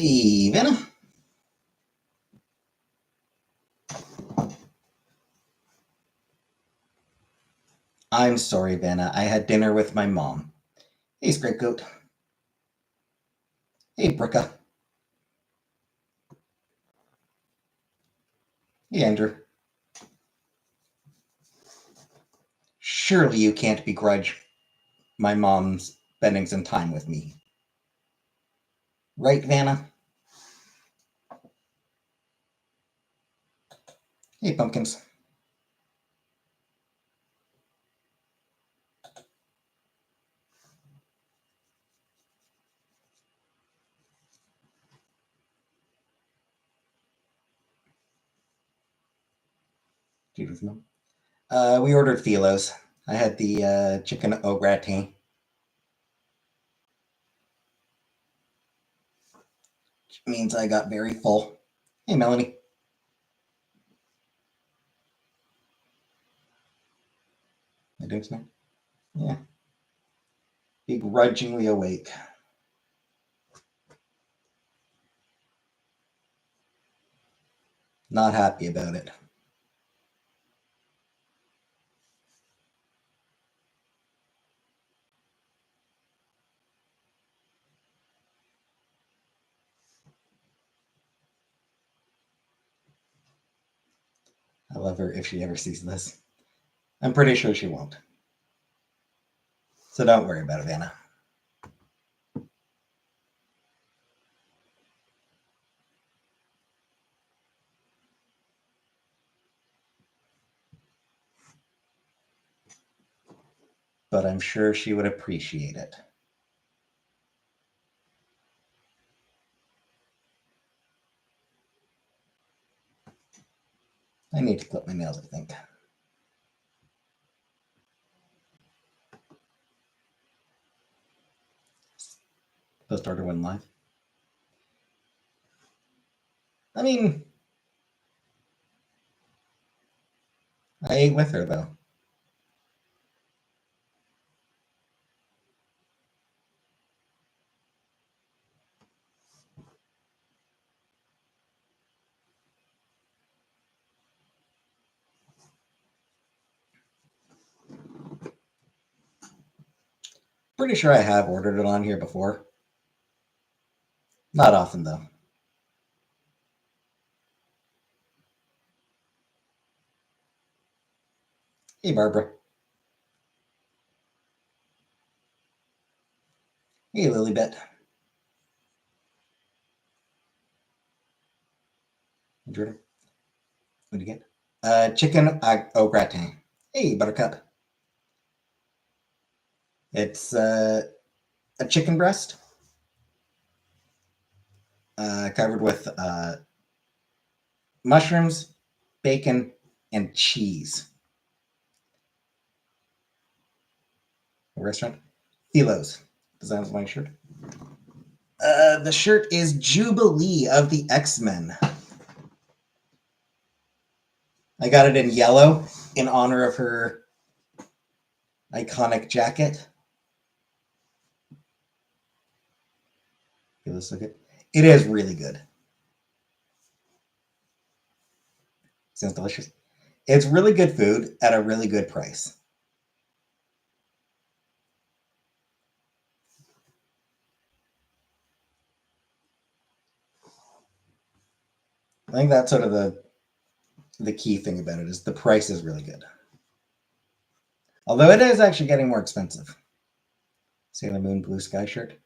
Even. I'm sorry, Vanna. I had dinner with my mom. Hey, Scapegoat. Hey, Brooka. Hey, Andrew. Surely you can't begrudge my mom's spending some time with me. Right, Vanna? Hey, Pumpkins. We ordered Philos. I had the chicken au gratin. Which means I got very full. Hey, Melanie. I doing something? Yeah. Begrudgingly awake. Not happy about it. I love her if she ever sees this. I'm pretty sure she won't. So don't worry about it, Vanna. But I'm sure she would appreciate it. I need to clip my nails, I think. Post order one live. I mean, I ate with her though. Pretty sure I have ordered it on here before. Not often though. Hey, Barbara. Hey, Lilybet. Jordan. What do you get? Chicken au gratin. Hey, Buttercup. It's a chicken breast covered with mushrooms, bacon, and cheese. A restaurant? Philos. Designs my shirt. The shirt is Jubilee of the X-Men. I got it in yellow in honor of her iconic jacket. It looks so good. It is really good. Sounds delicious. It's really good food at a really good price. I think that's sort of the key thing about it is the price is really good. Although it is actually getting more expensive. Sailor Moon blue sky shirt.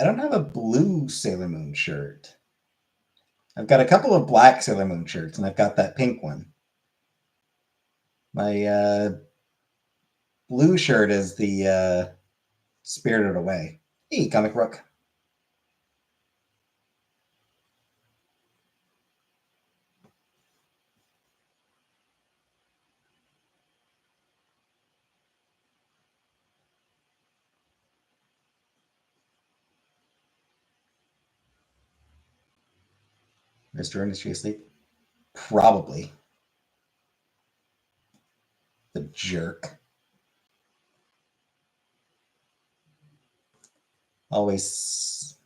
I don't have a blue Sailor Moon shirt. I've got a couple of black Sailor Moon shirts, and I've got that pink one. My blue shirt is the Spirited Away. Hey, Comic Rook. Mr. Ernest, you asleep? Probably. The jerk. Always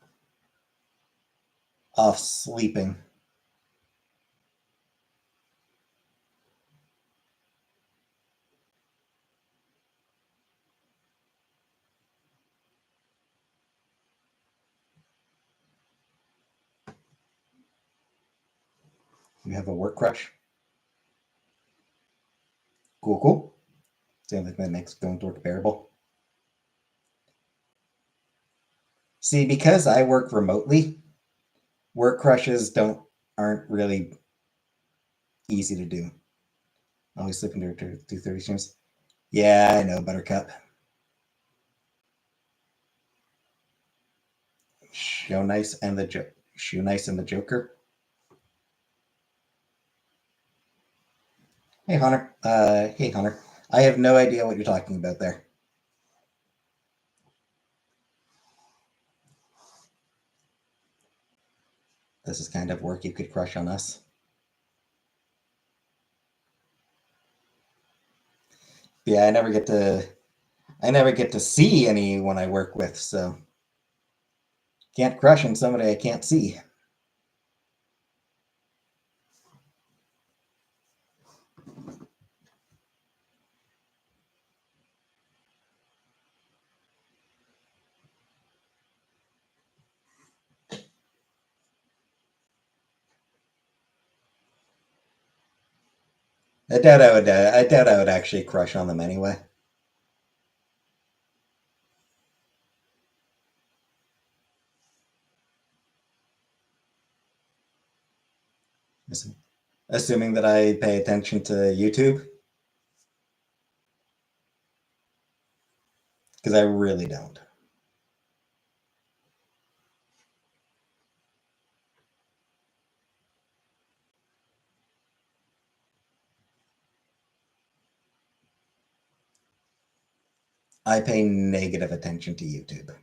off sleeping. You have a work crush? Cool, cool. Sounds like that makes going to work bearable. See, because I work remotely, work crushes aren't really easy to do. Always sleeping to 2:30 streams. Yeah, I know, Buttercup. Show Nice and the Joker. Hey Hunter. Hey Hunter. I have no idea what you're talking about there. This is kind of work you could crush on us. Yeah, I never get to see anyone I work with, so can't crush on somebody I can't see. I doubt I would actually crush on them anyway. Assuming that I pay attention to YouTube, because I really don't. I pay negative attention to YouTube.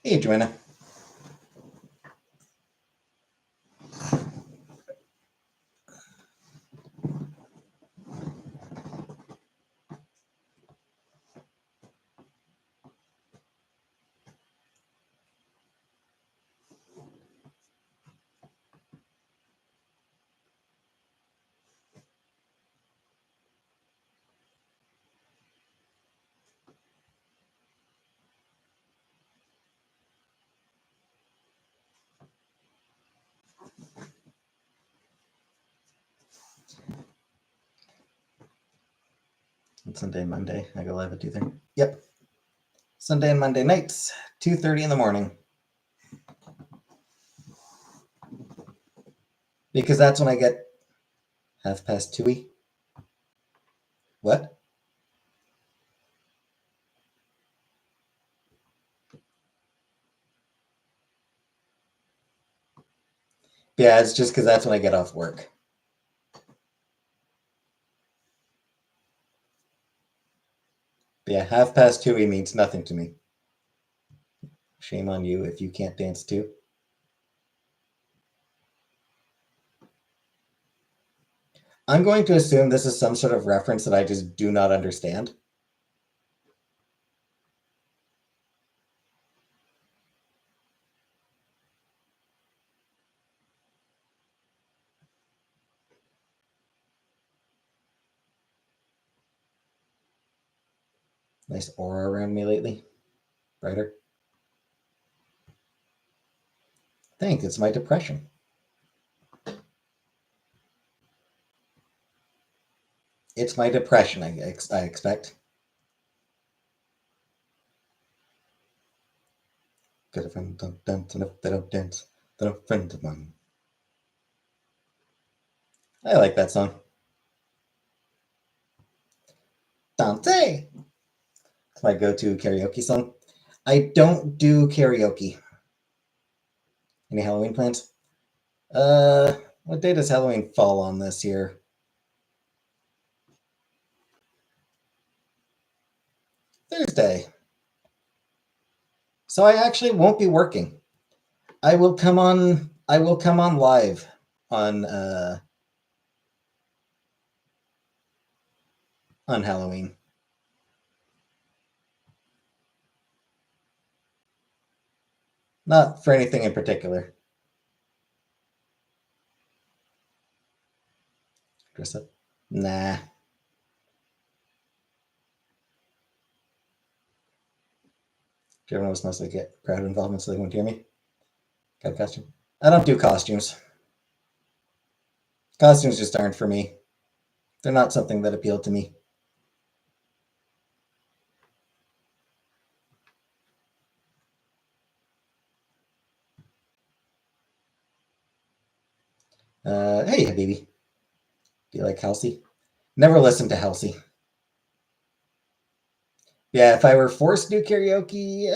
Hey, Joanna. Sunday and Monday. I go live at 2:30. Yep. Sunday and Monday nights, 2:30 in the morning. Because that's when I get 2:30. What? Yeah, it's just because that's when I get off work. Yeah, 2:30 means nothing to me. Shame on you if you can't dance too. I'm going to assume this is some sort of reference that I just do not understand. Nice aura around me lately. Brighter. Thanks, it's my depression. It's my depression, I expect. Got a friend, don't dance enough, they don't dance. They're a friend of mine. I like that song. Dante! It's my go-to karaoke song. I don't do karaoke. Any Halloween plans? What day does Halloween fall on this year? Thursday. So I actually won't be working. I will come on I will come on live on Halloween. Not for anything in particular. Dress up? Nah. Everyone was mostly get crowd involvement so they won't hear me. Got a costume? I don't do costumes. Costumes just aren't for me. They're not something that appeal to me. Hey, baby. Do you like Halsey? Never listened to Halsey. Yeah, if I were forced to do karaoke,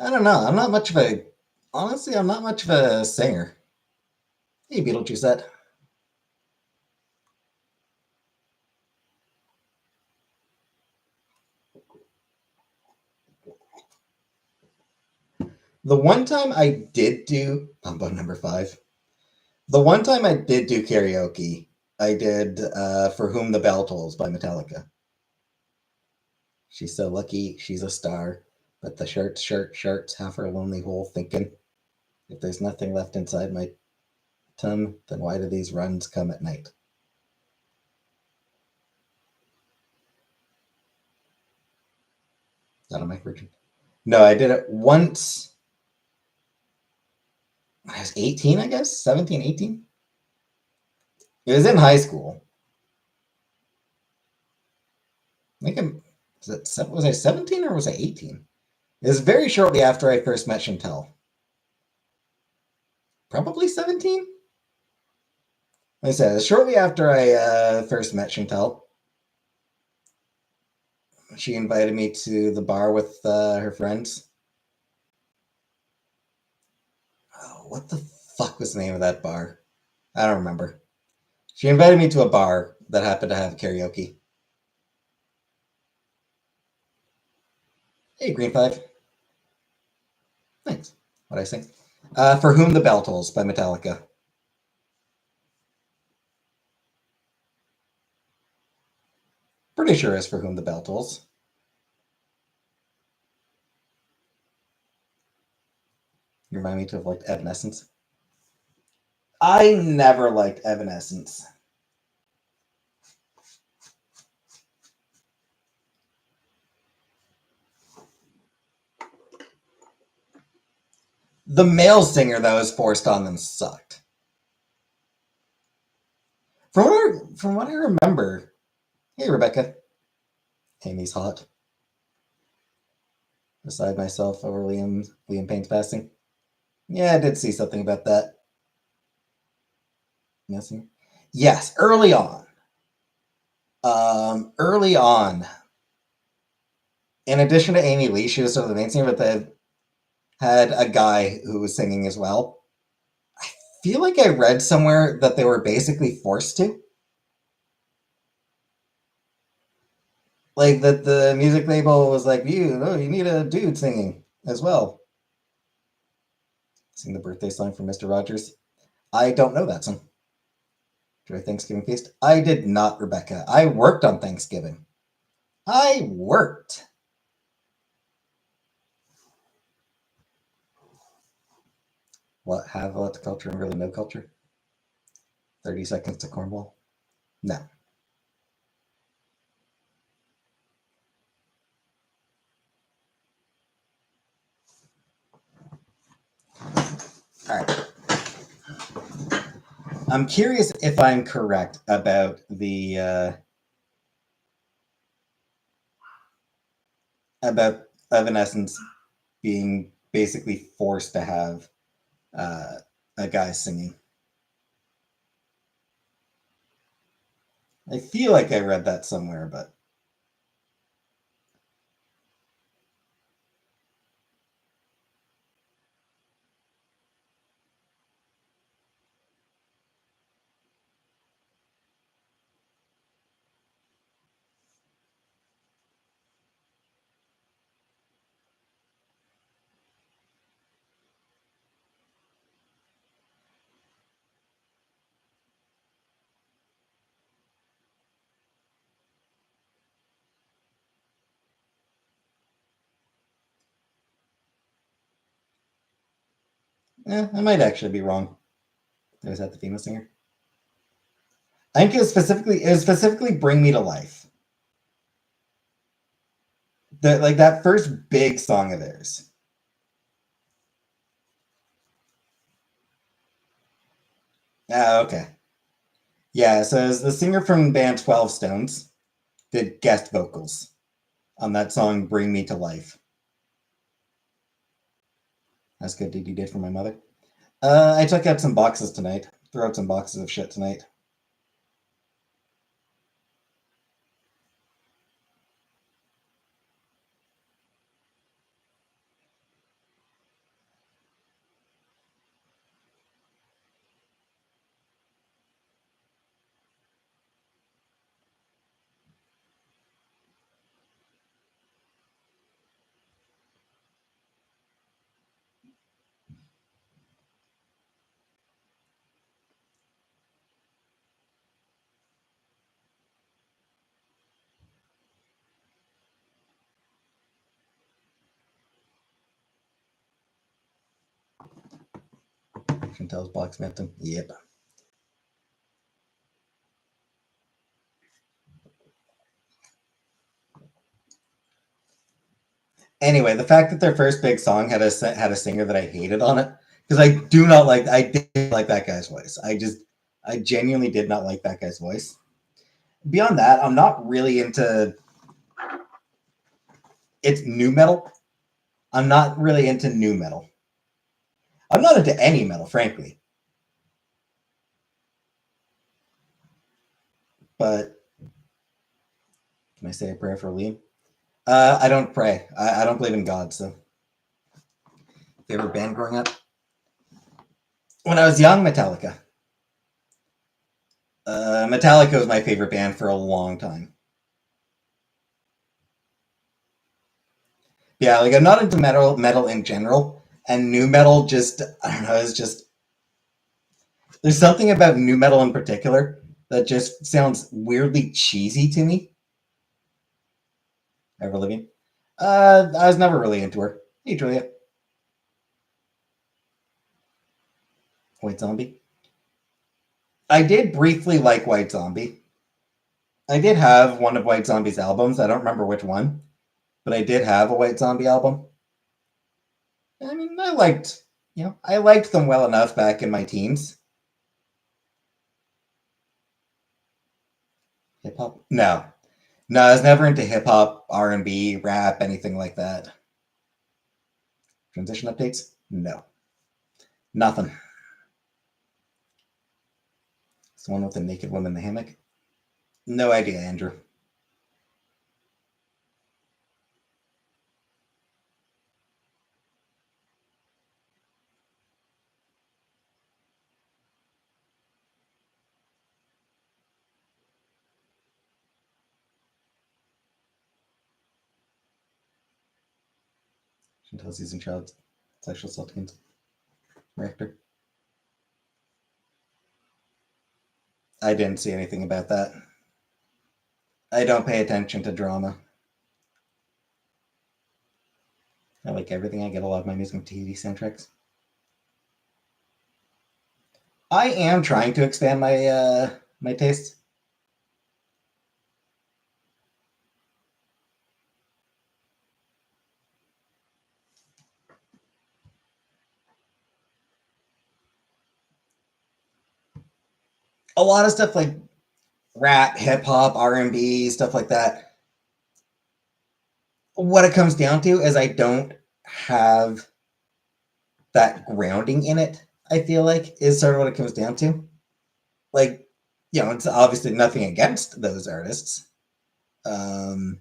I don't know. I'm not much of a. Honestly, I'm not much of a singer. Hey, Beetlejuice. The one time I did do Mambo number 5. The one time I did do karaoke, I did "For Whom the Bell Tolls" by Metallica. She's so lucky, she's a star, but the shirts have her lonely hole thinking. If there's nothing left inside my tum, then why do these runs come at night? Not a mic version. No, I did it once. When I was 18, I guess 17, 18. It was in high school. I think was I 17 or was I 18? It was very shortly after I first met Chantel. Probably 17. Like I said, it was shortly after I first met Chantel. She invited me to the bar with her friends. Oh, what the fuck was the name of that bar? I don't remember. She invited me to a bar that happened to have karaoke. Hey, Green 5. Thanks. What'd I sing? For Whom the Bell Tolls by Metallica. Pretty sure it's For Whom the Bell Tolls. You remind me to have liked Evanescence. I never liked Evanescence. The male singer that was forced on them sucked. From what I remember, hey Rebecca, Amy's hot. Beside myself over Liam Payne's passing. Yeah, I did see something about that. Missing. Yes, early on. Early on. In addition to Amy Lee, she was sort of the main singer, but they had a guy who was singing as well. I feel like I read somewhere that they were basically forced to. Like that the music label was like, you need a dude singing as well. Sing the birthday song from Mr. Rogers. I don't know that song. Enjoy Thanksgiving feast. I did not, Rebecca. I worked on Thanksgiving. I worked. What, have a lot of culture and really no culture? 30 seconds to Cornwall? No. All right. I'm curious if I'm correct about the about Evanescence being basically forced to have a guy singing. I feel like I read that somewhere, but I might actually be wrong. Was that the female singer? I think it was specifically "Bring Me to Life." That first big song of theirs. Ah, okay. Yeah, so it was the singer from the band 12 Stones did guest vocals on that song "Bring Me to Life." That's good deed you did for my mother. I took out some boxes tonight. Throw out some boxes of shit tonight. Chantel's blacksmithing. Yep. Anyway, the fact that their first big song had a singer that I hated on it, because I didn't like that guy's voice. I genuinely did not like that guy's voice. Beyond that, I'm not really into it's new metal. I'm not really into new metal. I'm not into any metal, frankly. But can I say a prayer for Liam? I don't pray. I don't believe in God. So, favorite band growing up? When I was young, Metallica. Metallica was my favorite band for a long time. Yeah, like I'm not into metal in general, and new metal just I don't know. It's just there's something about new metal in particular that just sounds weirdly cheesy to me. Ever living? I was never really into her. Hey, Julia. White Zombie. I did briefly like White Zombie. I did have one of White Zombie's albums. I don't remember which one, but I did have a White Zombie album. I mean, I liked them well enough back in my teens. Hip hop? No, no, I was never into hip hop, R&B, rap, anything like that. Transition updates? No, nothing. It's the one with the naked woman in the hammock. No idea, Andrew. Chantal season child sexual assault against rector. I didn't see anything about that. I don't pay attention to drama. I like everything. I get a lot of my music from TV soundtracks. I am trying to expand my taste. A lot of stuff like rap, hip hop, R&B, stuff like that. What it comes down to is I don't have that grounding in it. I feel like is sort of what it comes down to. Like, it's obviously nothing against those artists. Um,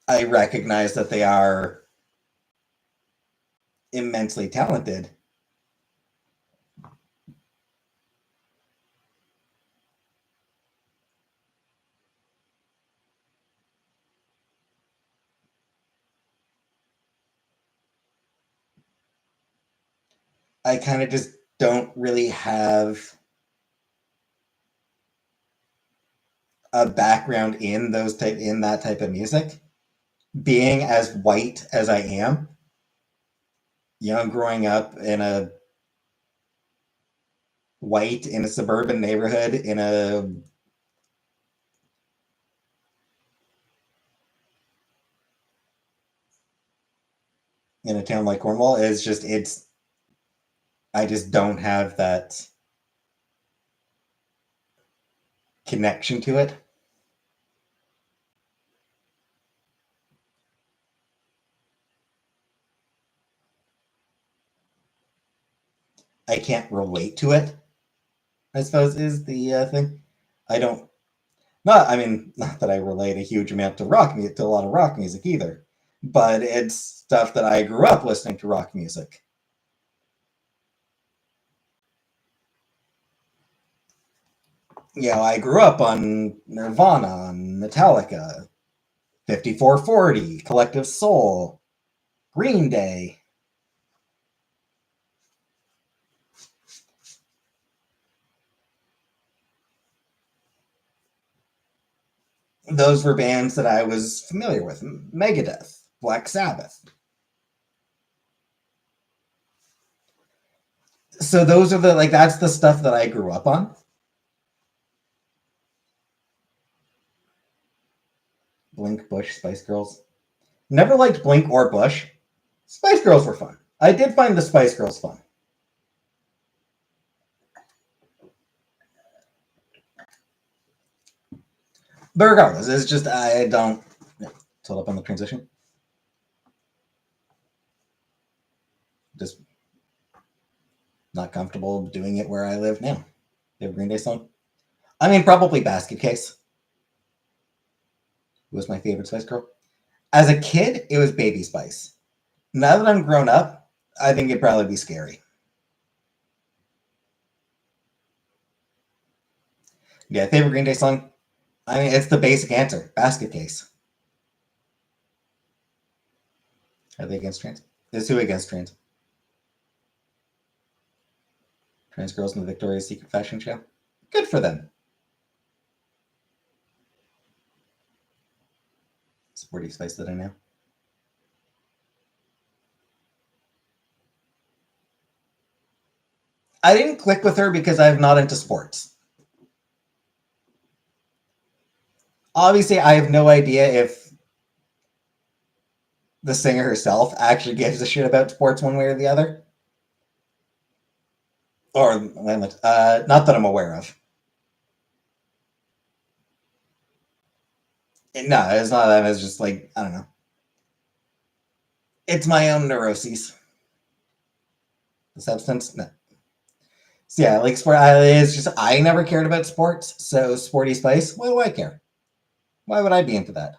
I recognize that they are immensely talented. I kind of just don't really have a background in that type of music. Being as white as I am, growing up in a white in a suburban neighborhood in a town like Cornwall is just I just don't have that connection to it. I can't relate to it, I suppose, is the thing. I don't. Not that I relate a huge amount to rock music, to a lot of rock music either, but it's stuff that I grew up listening to rock music. I grew up on Nirvana, on Metallica, 5440, Collective Soul, Green Day. Those were bands that I was familiar with. Megadeth, Black Sabbath. So those are that's the stuff that I grew up on. Blink, Bush, Spice Girls. Never liked Blink or Bush. Spice Girls were fun. I did find the Spice Girls fun. But regardless, it's just I don't hold up on the transition. Just not comfortable doing it where I live now. You have a Green Day song? Probably Basket Case. It was my favorite Spice Girl. As a kid, it was Baby Spice. Now that I'm grown up, I think it'd probably be Scary. Yeah, favorite Green Day song? It's the basic answer. Basket Case. Are they against trans? Is who against trans? Trans girls in the Victoria's Secret fashion show? Good for them. Sporty Spice that I know. I didn't click with her because I'm not into sports. Obviously, I have no idea if the singer herself actually gives a shit about sports one way or the other. Or, not that I'm aware of. No, it's not that. It's just I don't know. It's my own neuroses. The substance? No. So yeah, sport. It's just I never cared about sports. So Sporty Spice, why do I care? Why would I be into that?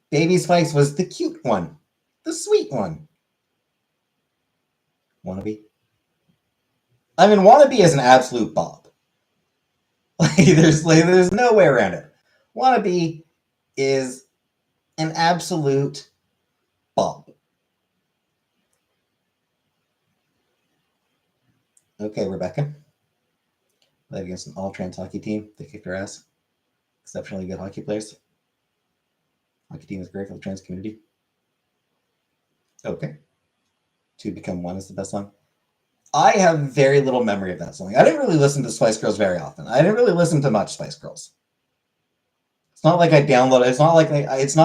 Baby Spice was the cute one, the sweet one. Wannabe. Wannabe is an absolute bop. There's no way around it. Wannabe is an absolute bop. Okay, Rebecca. Played against an all-trans hockey team. They kicked our ass. Exceptionally good hockey players. Hockey team is great for the trans community. Okay. Two Become One is the best song. I have very little memory of that song. I didn't really listen to Spice Girls very often. I didn't really listen to much Spice Girls. It's not like I downloaded. It's not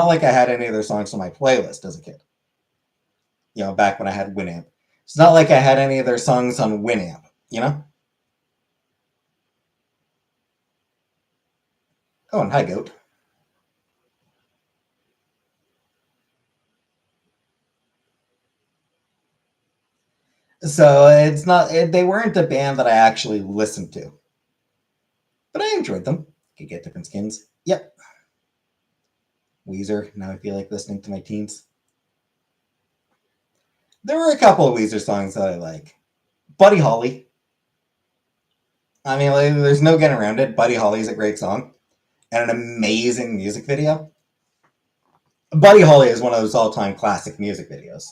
like I had any of their songs on my playlist as a kid. Back when I had Winamp. It's not like I had any of their songs on Winamp. Oh, and hi, Goat. So it's not. They weren't a band that I actually listened to, but I enjoyed them. Could get different skins. Yep. Weezer. Now I feel like listening to my teens. There were a couple of Weezer songs that I like. Buddy Holly. There's no getting around it. Buddy Holly is a great song and an amazing music video. Buddy Holly is one of those all-time classic music videos.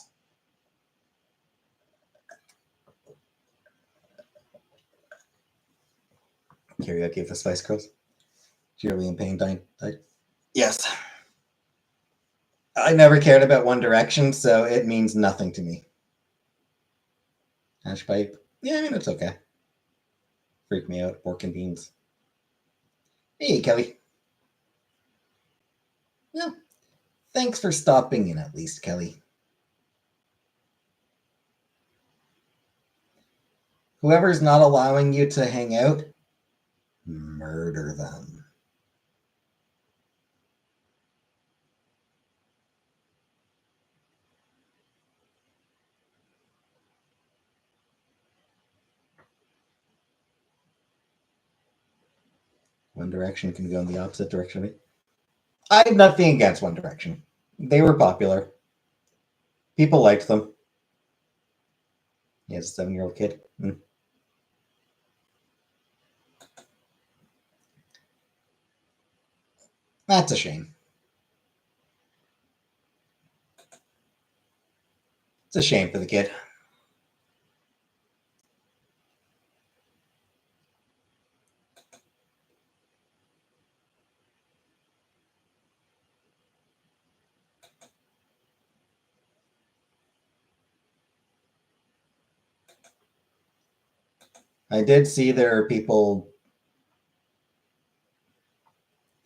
Karaoke with the Spice Girls. Shirley and Payne died. Yes. I never cared about One Direction, so it means nothing to me. Hash pipe. Yeah, I mean, it's okay. Freak me out. Pork and beans. Hey, Kelly. Yeah. Thanks for stopping in, at least, Kelly. Whoever's not allowing you to hang out, murder them. One Direction can go in the opposite direction. I have nothing against One Direction. They were popular. People liked them. He has a 7-year-old kid. That's a shame. It's a shame for the kid. I did see there are people.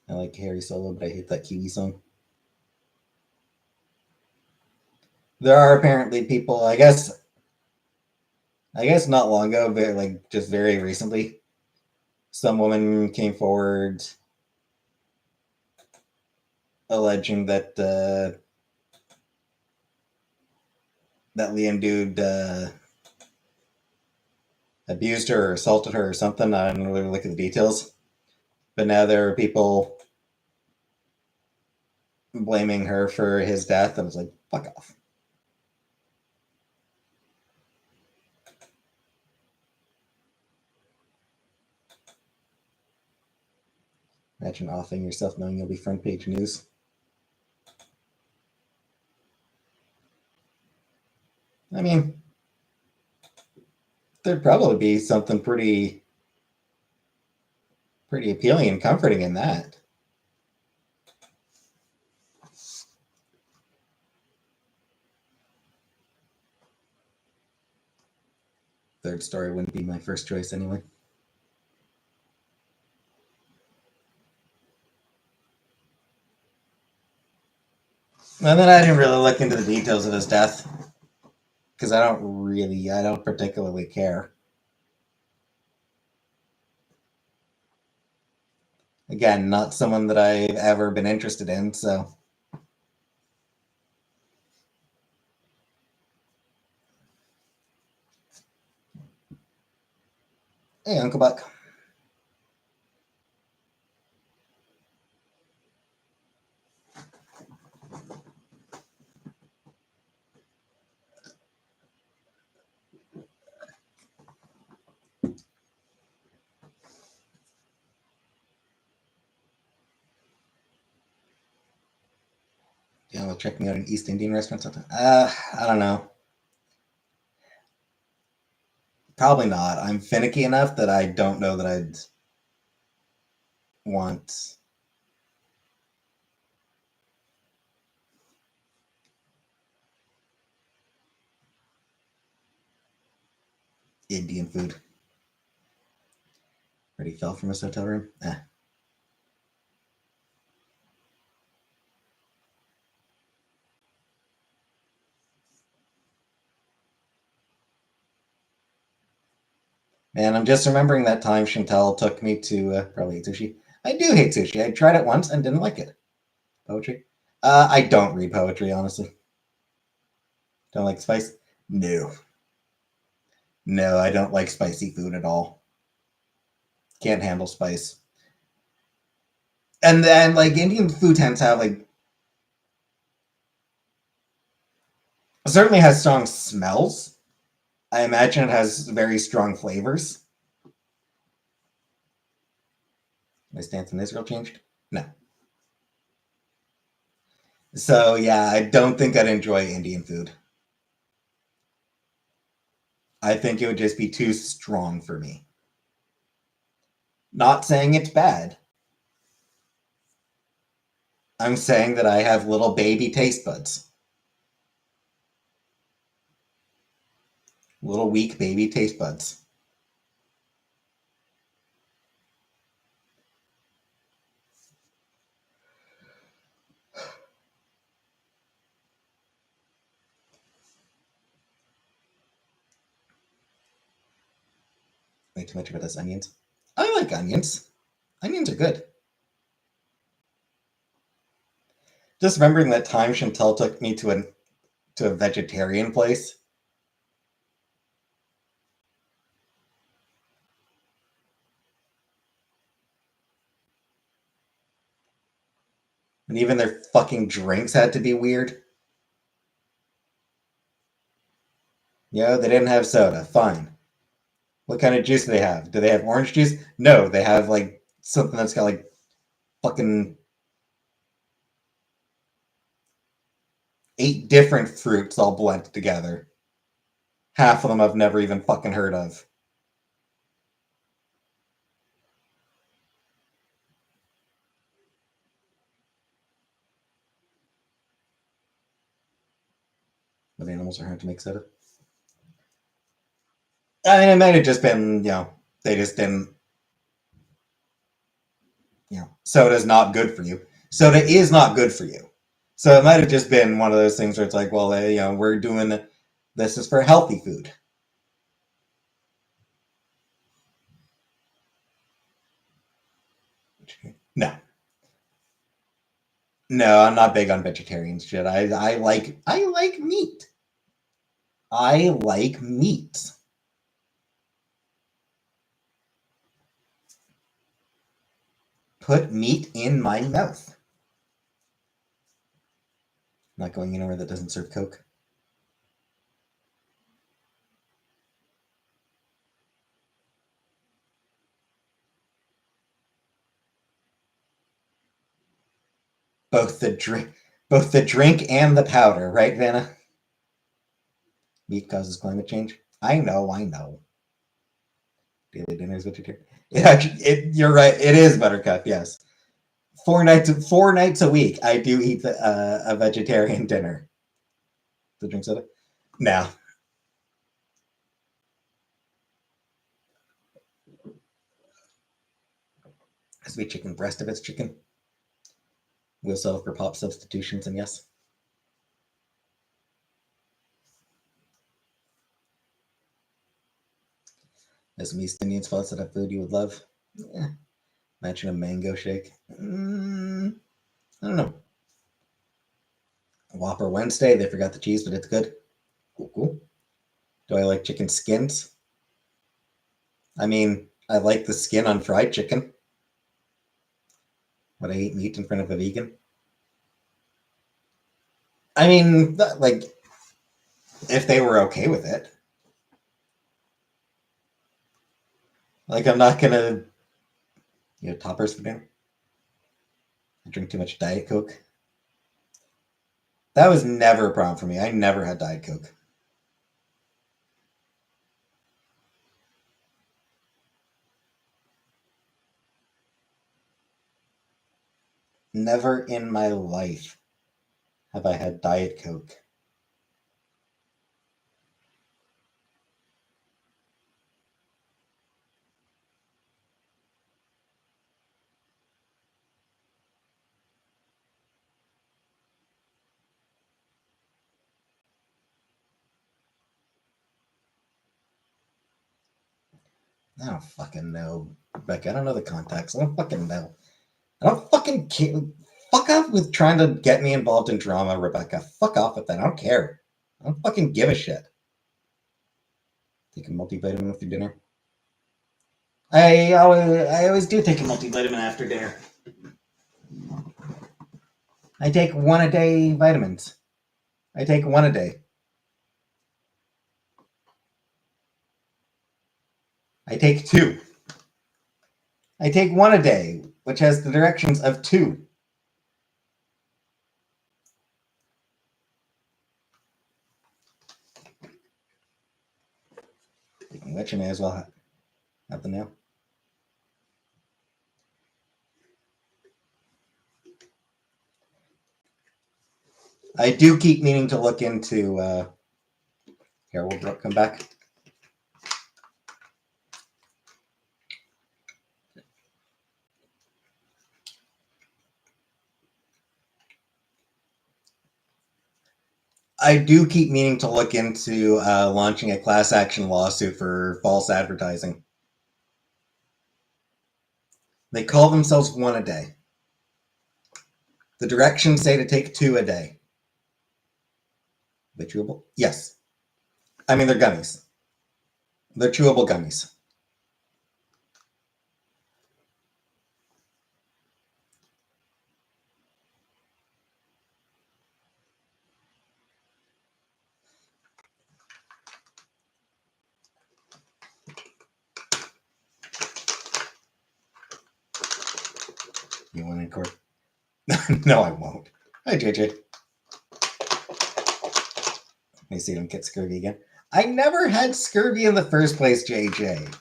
I like Harry Solo, but I hate that Kiwi song. There are apparently people, I guess not long ago, but like just very recently, some woman came forward alleging that that Liam Dude abused her or assaulted her or something. I don't really look at the details. But now there are people blaming her for his death. I was like, fuck off. Imagine offing yourself knowing you'll be front page news. I mean, there'd probably be something pretty appealing and comforting in that. Third story wouldn't be my first choice anyway. And then I didn't really look into the details of his death because I don't particularly care. Again, not someone that I've ever been interested in, so. Hey, Uncle Buck. Yeah, well, check me out an East Indian restaurant sometime. I don't know. Probably not. I'm finicky enough that I don't know that I'd want Indian food. Already fell from his hotel room. Man, I'm just remembering that time Chantal took me to probably eat sushi. I do hate sushi. I tried it once and didn't like it. Poetry? I don't read poetry, honestly. Don't like spice? No. No, I don't like spicy food at all. Can't handle spice. And then, like, Indian food tends to have, like, certainly has strong smells. I imagine it has very strong flavors. My stance on Israel changed? No. So, yeah, I don't think I'd enjoy Indian food. I think it would just be too strong for me. Not saying it's bad. I'm saying that I have little baby taste buds. Little weak baby taste buds. Way too much about those onions. I like onions. Onions are good. Just remembering that time Chantel took me to a vegetarian place. And even their fucking drinks had to be weird. Yeah, they didn't have soda. Fine. What kind of juice do they have? Do they have orange juice? No, they have like something that's got like fucking 8 different fruits all blended together. Half of them I've never even fucking heard of. But animals are hard to make soda. I mean, it might have just been, they just didn't, soda's not good for you. Soda is not good for you. So it might have just been one of those things where it's like, well, we're doing this is for healthy food. No. No, I'm not big on vegetarian shit. I like meat. I like meat. Put meat in my mouth. I'm not going anywhere that doesn't serve Coke. Both the drink and the powder, right, Vanna? Meat causes climate change. I know. Daily dinner is vegetarian. You're right. It is Buttercup. Yes, 4 nights a week. I do eat a vegetarian dinner. The drink soda. Now, sweet chicken breast if it's chicken. We'll settle for pop substitutions, and yes. There's some East Indian spots that have food you would love. Yeah. Imagine a mango shake. I don't know. Whopper Wednesday. They forgot the cheese, but it's good. Cool. Do I like chicken skins? I mean, I like the skin on fried chicken. Would I eat meat in front of a vegan? I mean, like, if they were okay with it. Like, I'm not gonna, toppers for dinner. I drink too much Diet Coke. That was never a problem for me. I never had Diet Coke. Never in my life have I had Diet Coke. I don't fucking know, Rebecca. I don't know the context. I don't fucking know. I don't fucking care. Fuck off with trying to get me involved in drama, Rebecca. Fuck off with that. I don't care. I don't fucking give a shit. Take a multivitamin with your dinner. I always do take a multivitamin after dinner. I take 1 a day vitamins. I take 1 a day. I take 2. I take 1 a day, which has the directions of 2. Speaking of which, I may as well have them now. I do keep meaning to look into. Here, we'll come back. I do keep meaning to look into launching a class action lawsuit for false advertising. They call themselves 1 a day. The directions say to take 2 a day. Are they chewable? Yes. I mean, they're gummies. They're chewable gummies. You want in court? No, I won't. Hi, JJ. Let me see them get scurvy again. I never had scurvy in the first place, JJ.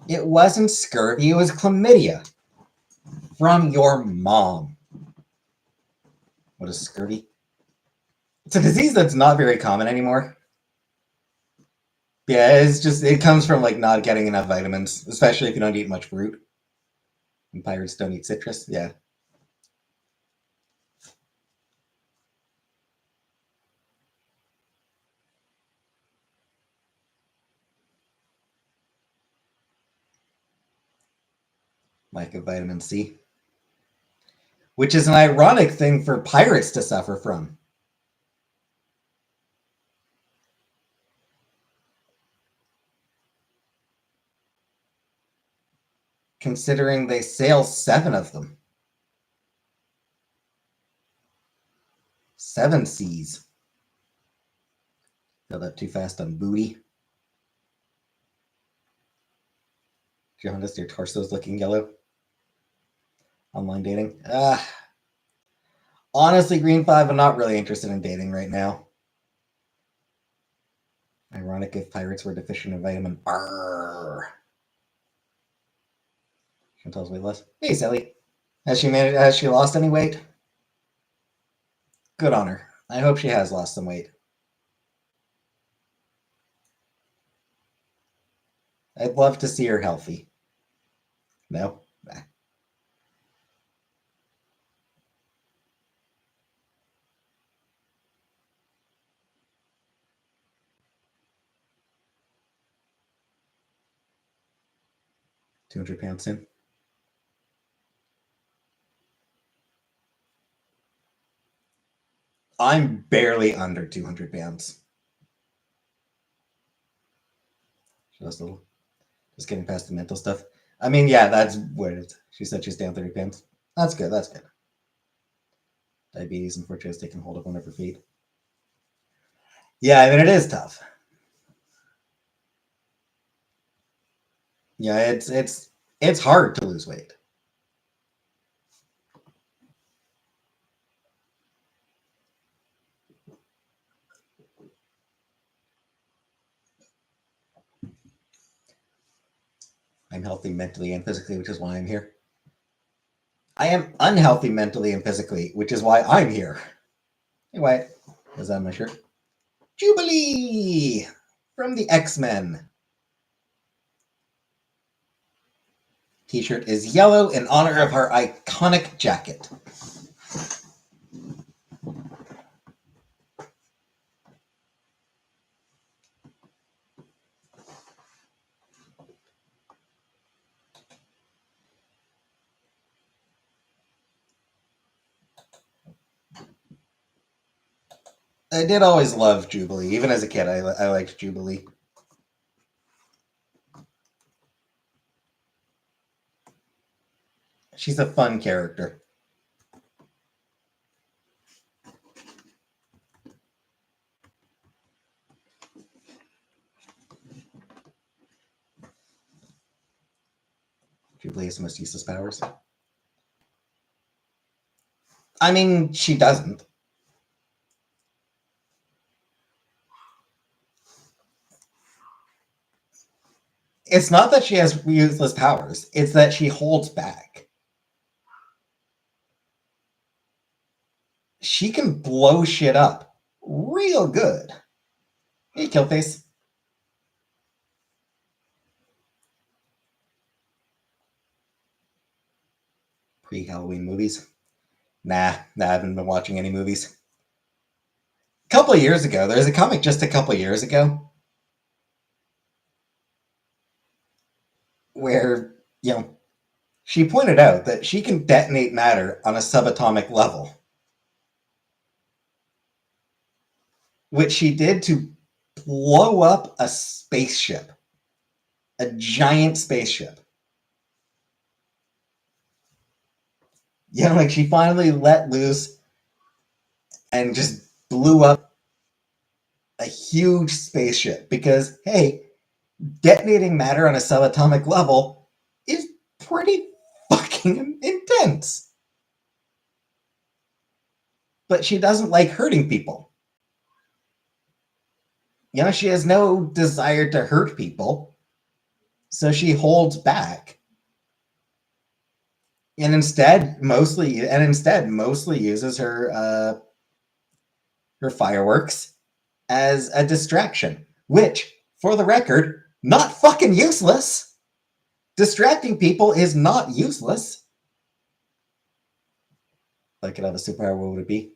It wasn't scurvy, it was chlamydia. From your mom. What is scurvy? It's a disease that's not very common anymore. Yeah, it comes from like not getting enough vitamins, especially if you don't eat much fruit. And pirates don't eat citrus, yeah. Lack of vitamin C. Which is an ironic thing for pirates to suffer from. Considering they sail 7 of them. 7 seas. Filled up too fast on booty. Johannes, your torso's looking yellow. Online dating. Honestly, Green 5, I'm not really interested in dating right now. Ironic if pirates were deficient in vitamin R. Chantal's weight loss. Hey, Sally. Has she lost any weight? Good on her. I hope she has lost some weight. I'd love to see her healthy. No? Nah. £200 soon. I'm barely under 200 pounds. Just a little. Just getting past the mental stuff. I mean, yeah, that's what it is. She said she's down 30 pounds. That's good. That's good. Diabetes, unfortunately, has taken hold of one of her feet. Yeah, I mean, it is tough. Yeah, it's hard to lose weight. I'm healthy mentally and physically, which is why I'm here. I am unhealthy mentally and physically, which is why I'm here. Hey, Wyatt. Is that on my shirt? Jubilee from the X-Men. T-shirt is yellow in honor of her iconic jacket. I did always love Jubilee. Even as a kid, I liked Jubilee. She's a fun character. Jubilee has the most useless powers. I mean, she doesn't. It's not that she has useless powers, it's that she holds back. She can blow shit up real good. Hey, Killface. Pre-Halloween movies. Nah, I haven't been watching any movies. A couple of years ago, there's a comic just a couple of years ago where, she pointed out that she can detonate matter on a subatomic level, which she did to blow up a spaceship, a giant spaceship. Like she finally let loose and just blew up a huge spaceship because, hey, detonating matter on a subatomic level is pretty fucking intense. But she doesn't like hurting people. She has no desire to hurt people. So she holds back. And instead mostly uses her fireworks as a distraction, which, for the record, not fucking useless. Distracting people is not useless. If I could have a superpower, what would it be?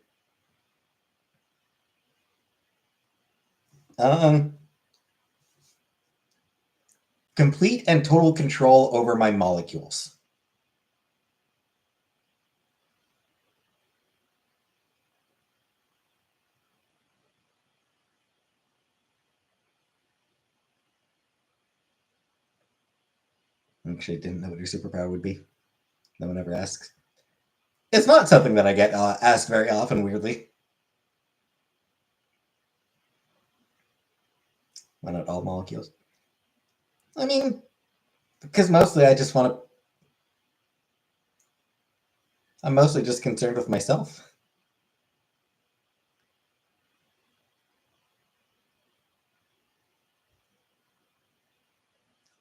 Complete and total control over my molecules. Actually, I didn't know what your superpower would be. No one ever asks. It's not something that I get asked very often, weirdly. Why not all molecules? I mean, because mostly I just want to... I'm mostly just concerned with myself.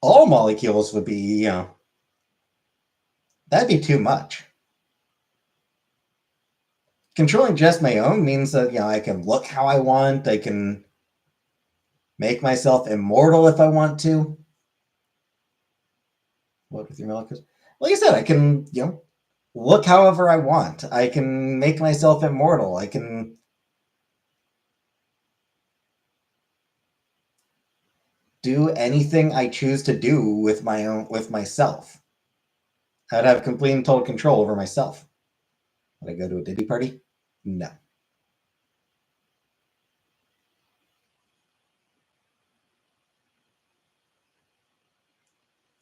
All molecules would be, that'd be too much. Controlling just my own means that, I can look how I want. I can make myself immortal if I want to. What with your molecules? Like I said, I can, look however I want. I can make myself immortal. I can do anything I choose to do with myself. I'd have complete and total control over myself. Would I go to a Diddy party? No.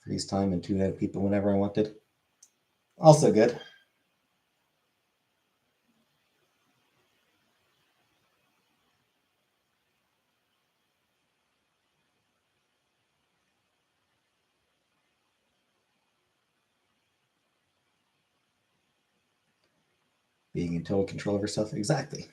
Freeze time and tune out people whenever I wanted. Also good. Being in total control of yourself. Exactly.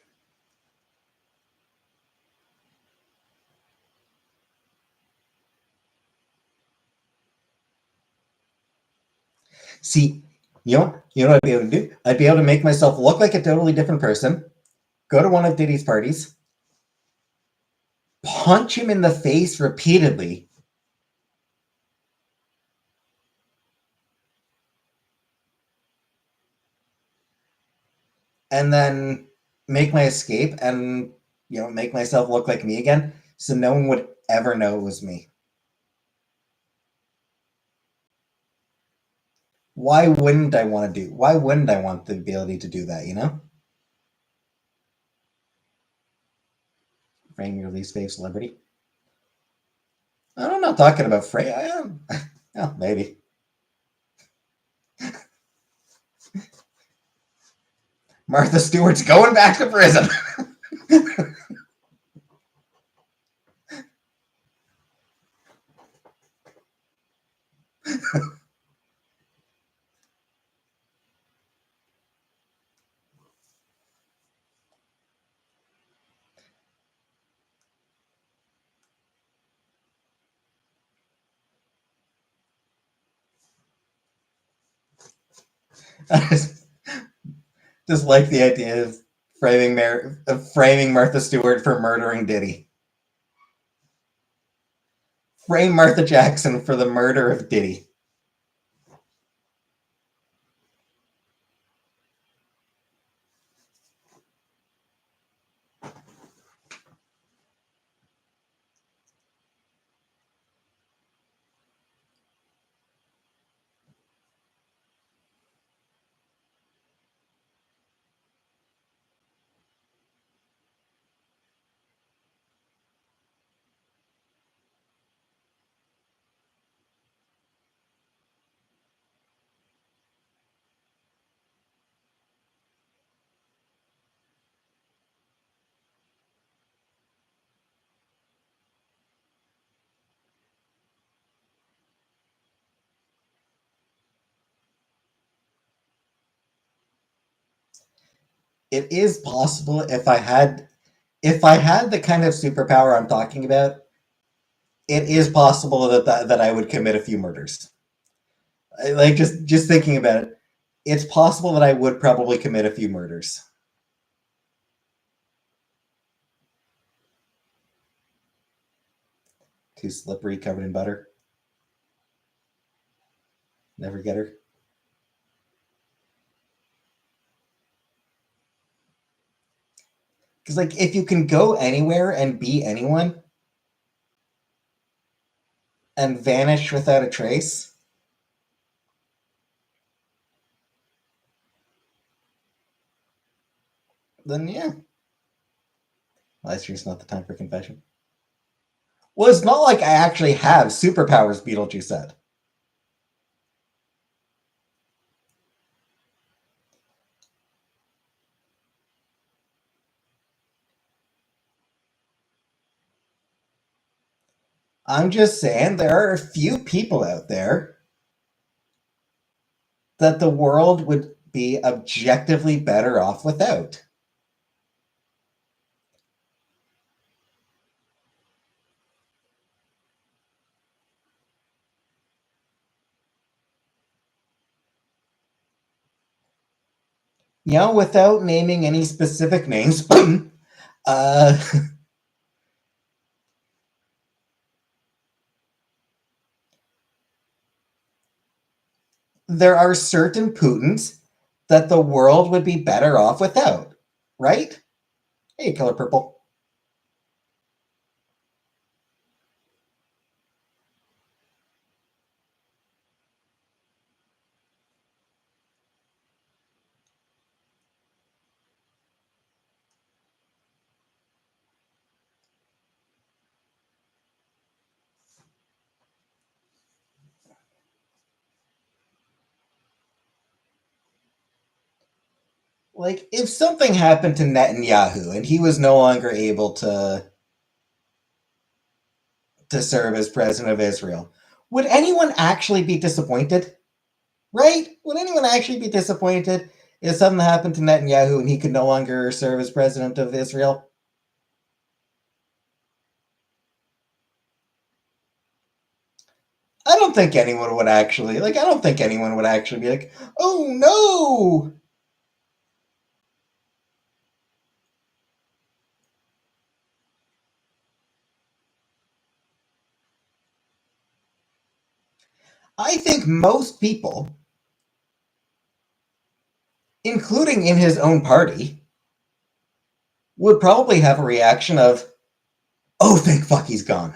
See, you know what I'd be able to do? I'd be able to make myself look like a totally different person, go to one of Diddy's parties, punch him in the face repeatedly, and then make my escape and, make myself look like me again, so no one would ever know it was me. Why wouldn't I want the ability to do that, Frame your least favorite celebrity? I'm not talking about Frey. I am. Oh, maybe. Martha Stewart's going back to prison. just like the idea of framing Martha Stewart for murdering Diddy. Frame Martha Jackson for the murder of Diddy. It is possible if I had the kind of superpower I'm talking about, it is possible that I would commit a few murders. Like just thinking about it, it's possible that I would probably commit a few murders. Too slippery, covered in butter. Never get her. Because like if you can go anywhere and be anyone and vanish without a trace, then yeah. Last year's not the time for confession. Well, it's not like I actually have superpowers, Beetlejuice said. I'm just saying there are a few people out there that the world would be objectively better off without. You know, without naming any specific names, uh, there are certain Putins that the world would be better off without, right? Hey, color purple. Like, if something happened to Netanyahu and he was no longer able to serve as president of Israel, would anyone actually be disappointed? Right? Would anyone actually be disappointed if something happened to Netanyahu and he could no longer serve as president of Israel? I don't think anyone would actually I don't think anyone would actually be like, "Oh no!" I think most people, including in his own party, would probably have a reaction of, "Oh, thank fuck he's gone."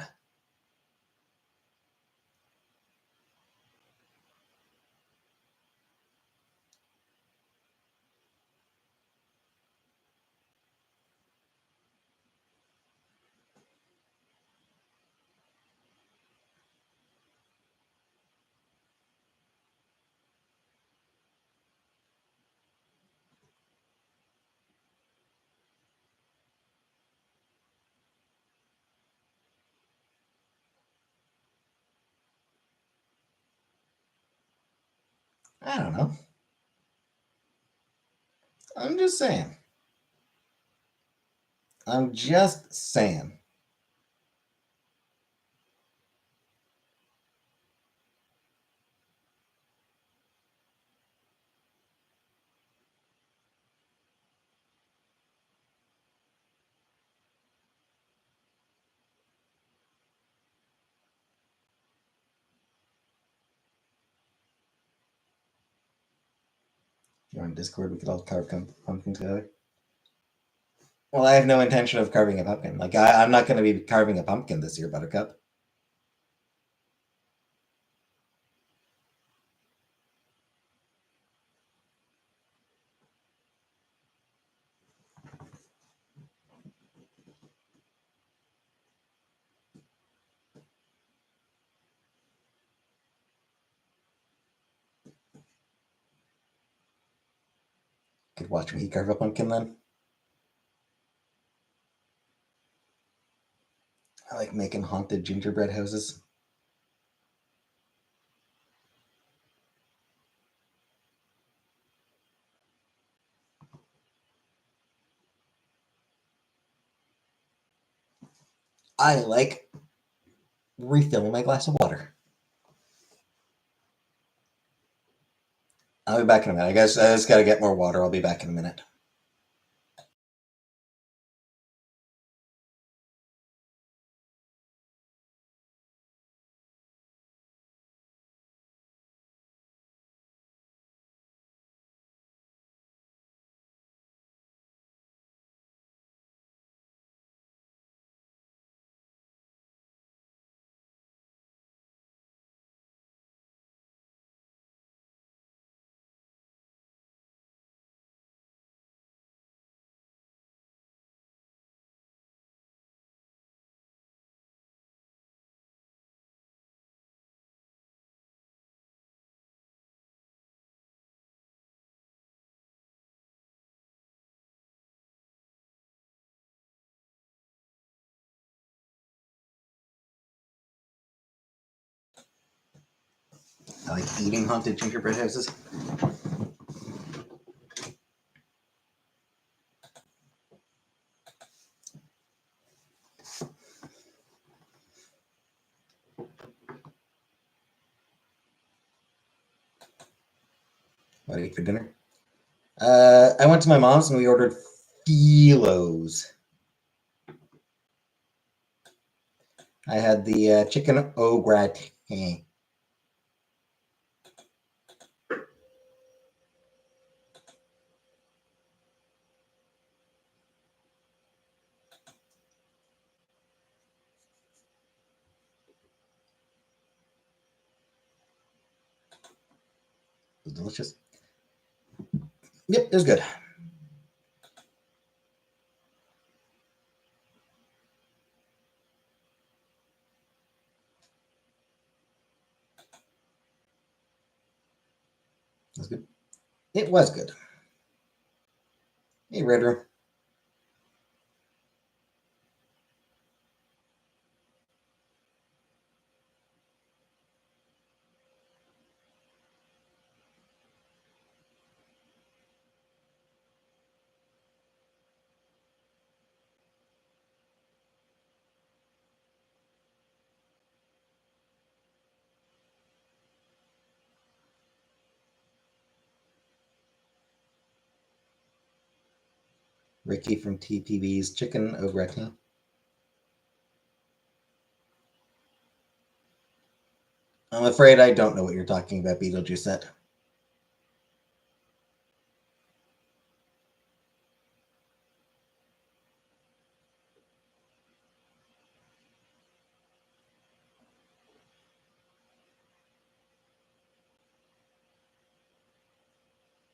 I don't know. I'm just saying. I'm just saying. You're on Discord, we could all carve pumpkin together. Well, I have no intention of carving a pumpkin. Like, I'm not going to be carving a pumpkin this year, Buttercup. Could watch me carve a pumpkin then. I like making haunted gingerbread houses. I like refilling my glass of water. I'll be back in a minute. I guess I just got to get more water. I'll be back in a minute. I like eating haunted gingerbread houses. What do you eat for dinner? I went to my mom's and we ordered philos. I had the chicken au gratin. It was delicious. Yep, it was good. It was good. It was good. Hey, Red Room. Ricky from TPB's chicken au gratin. I'm afraid I don't know what you're talking about, Beetlejuice.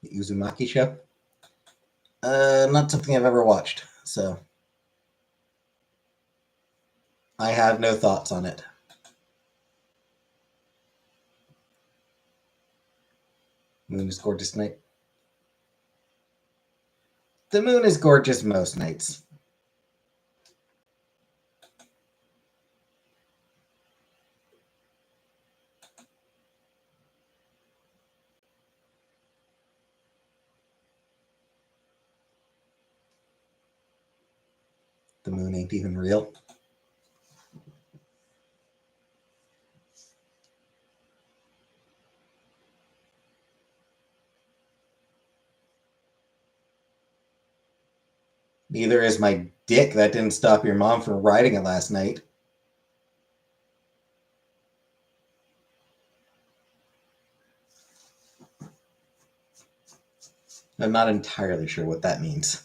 The Uzumaki show. Not something I've ever watched, so I have no thoughts on it. Moon is gorgeous tonight. The moon is gorgeous most nights. The moon ain't even real. Neither is my dick. That didn't stop your mom from riding it last night. I'm not entirely sure what that means.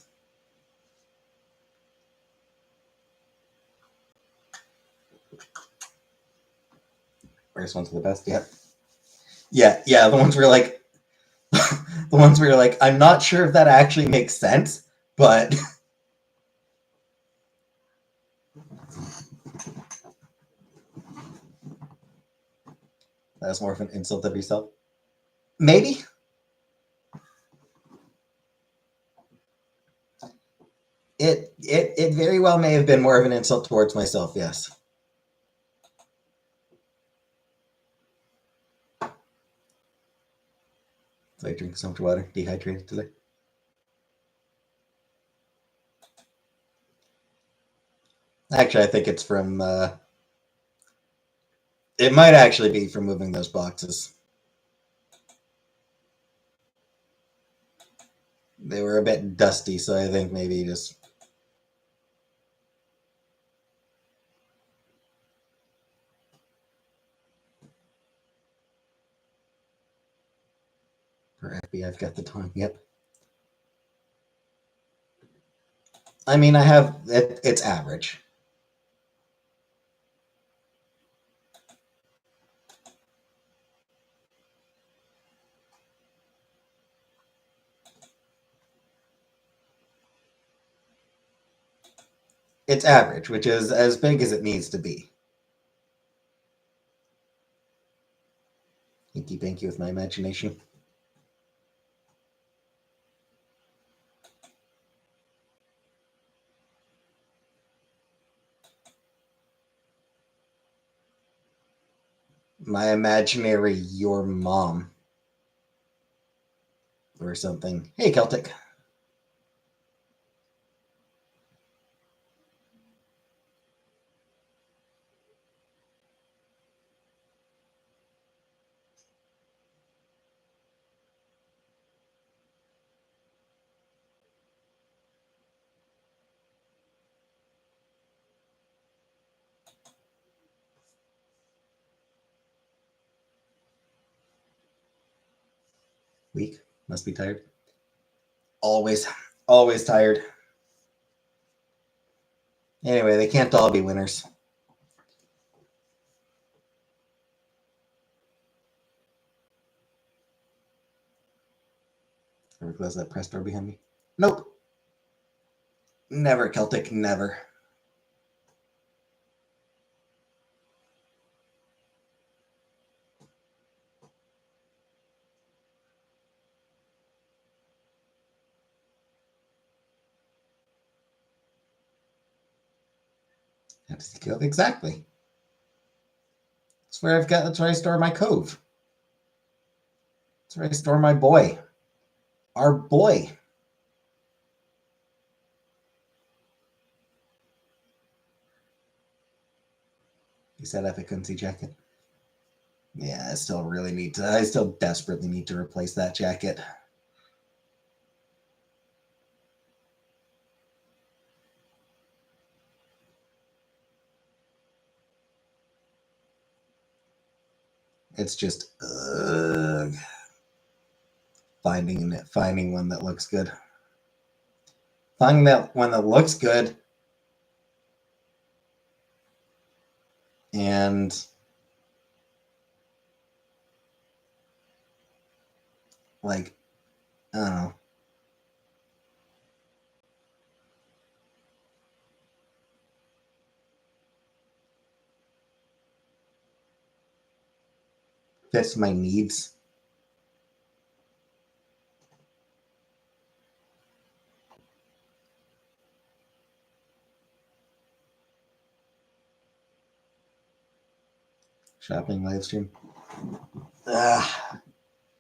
First one's the best, yeah. Yeah, the ones where like the ones where you're like, I'm not sure if that actually makes sense, but that's more of an insult of yourself. Maybe. It very well may have been more of an insult towards myself, yes. So I drink so much water, dehydrated today. Actually, I think it's from it might actually be from moving those boxes. They were a bit dusty, so I think maybe just for FB, I've got the time. Yep. I mean, I have it's average. It's average, which is as big as it needs to be. Hinky pinky with my imagination. My imaginary your mom. Or something. Hey, Celtic. Weak. Must be tired. Always. Always tired. Anyway, they can't all be winners. Ever close that press door behind me? Nope. Never, Celtic, never. Exactly. That's where I've got. That's where I store my cove. That's where I store my boy. Our boy. You said epic Quincy jacket. Yeah, I still really need to. I still desperately need to replace that jacket. It's just finding one that looks good. Finding that one that looks good and like I don't know. Fits my needs. Shopping live stream.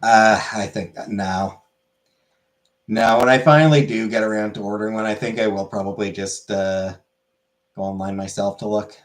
I think now. Now, when I finally do get around to ordering one, I think I will probably just go online myself to look.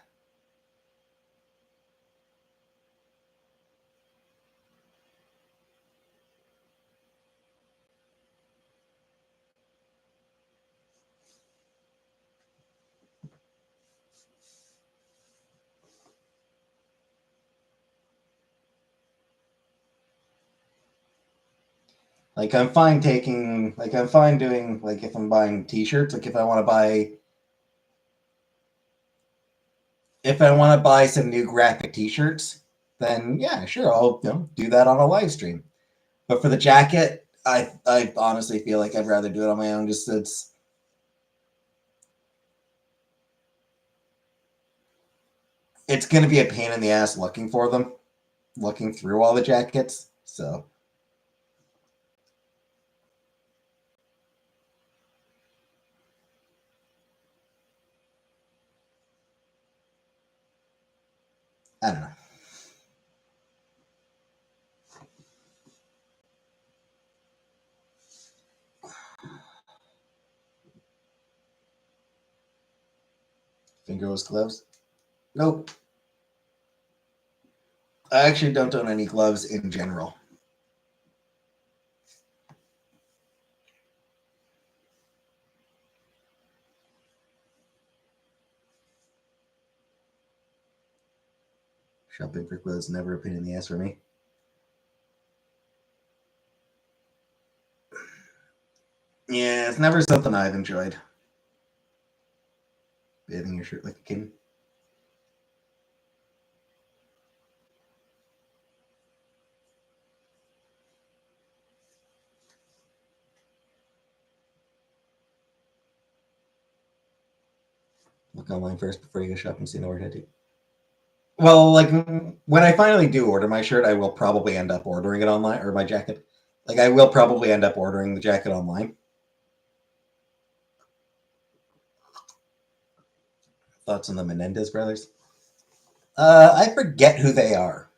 Like I'm fine taking, like I'm fine doing, like if I'm buying t-shirts, like if I want to buy some new graphic t-shirts, then yeah, sure, I'll do that on a live stream. But for the jacket, I honestly feel like I'd rather do it on my own. Just it's going to be a pain in the ass looking for them, looking through all the jackets. So I don't know. Fingerless gloves? Nope. I actually don't own any gloves in general. Shopping for clothes never a pain in the ass for me. Yeah, it's never something I've enjoyed. Bathing your shirt like a king. Look online first before you go shopping, see the word I do. Well, like when I finally do order my shirt, I will probably end up ordering it online, or my jacket. Like I will probably end up ordering the jacket online. Thoughts on the Menendez brothers? I forget who they are.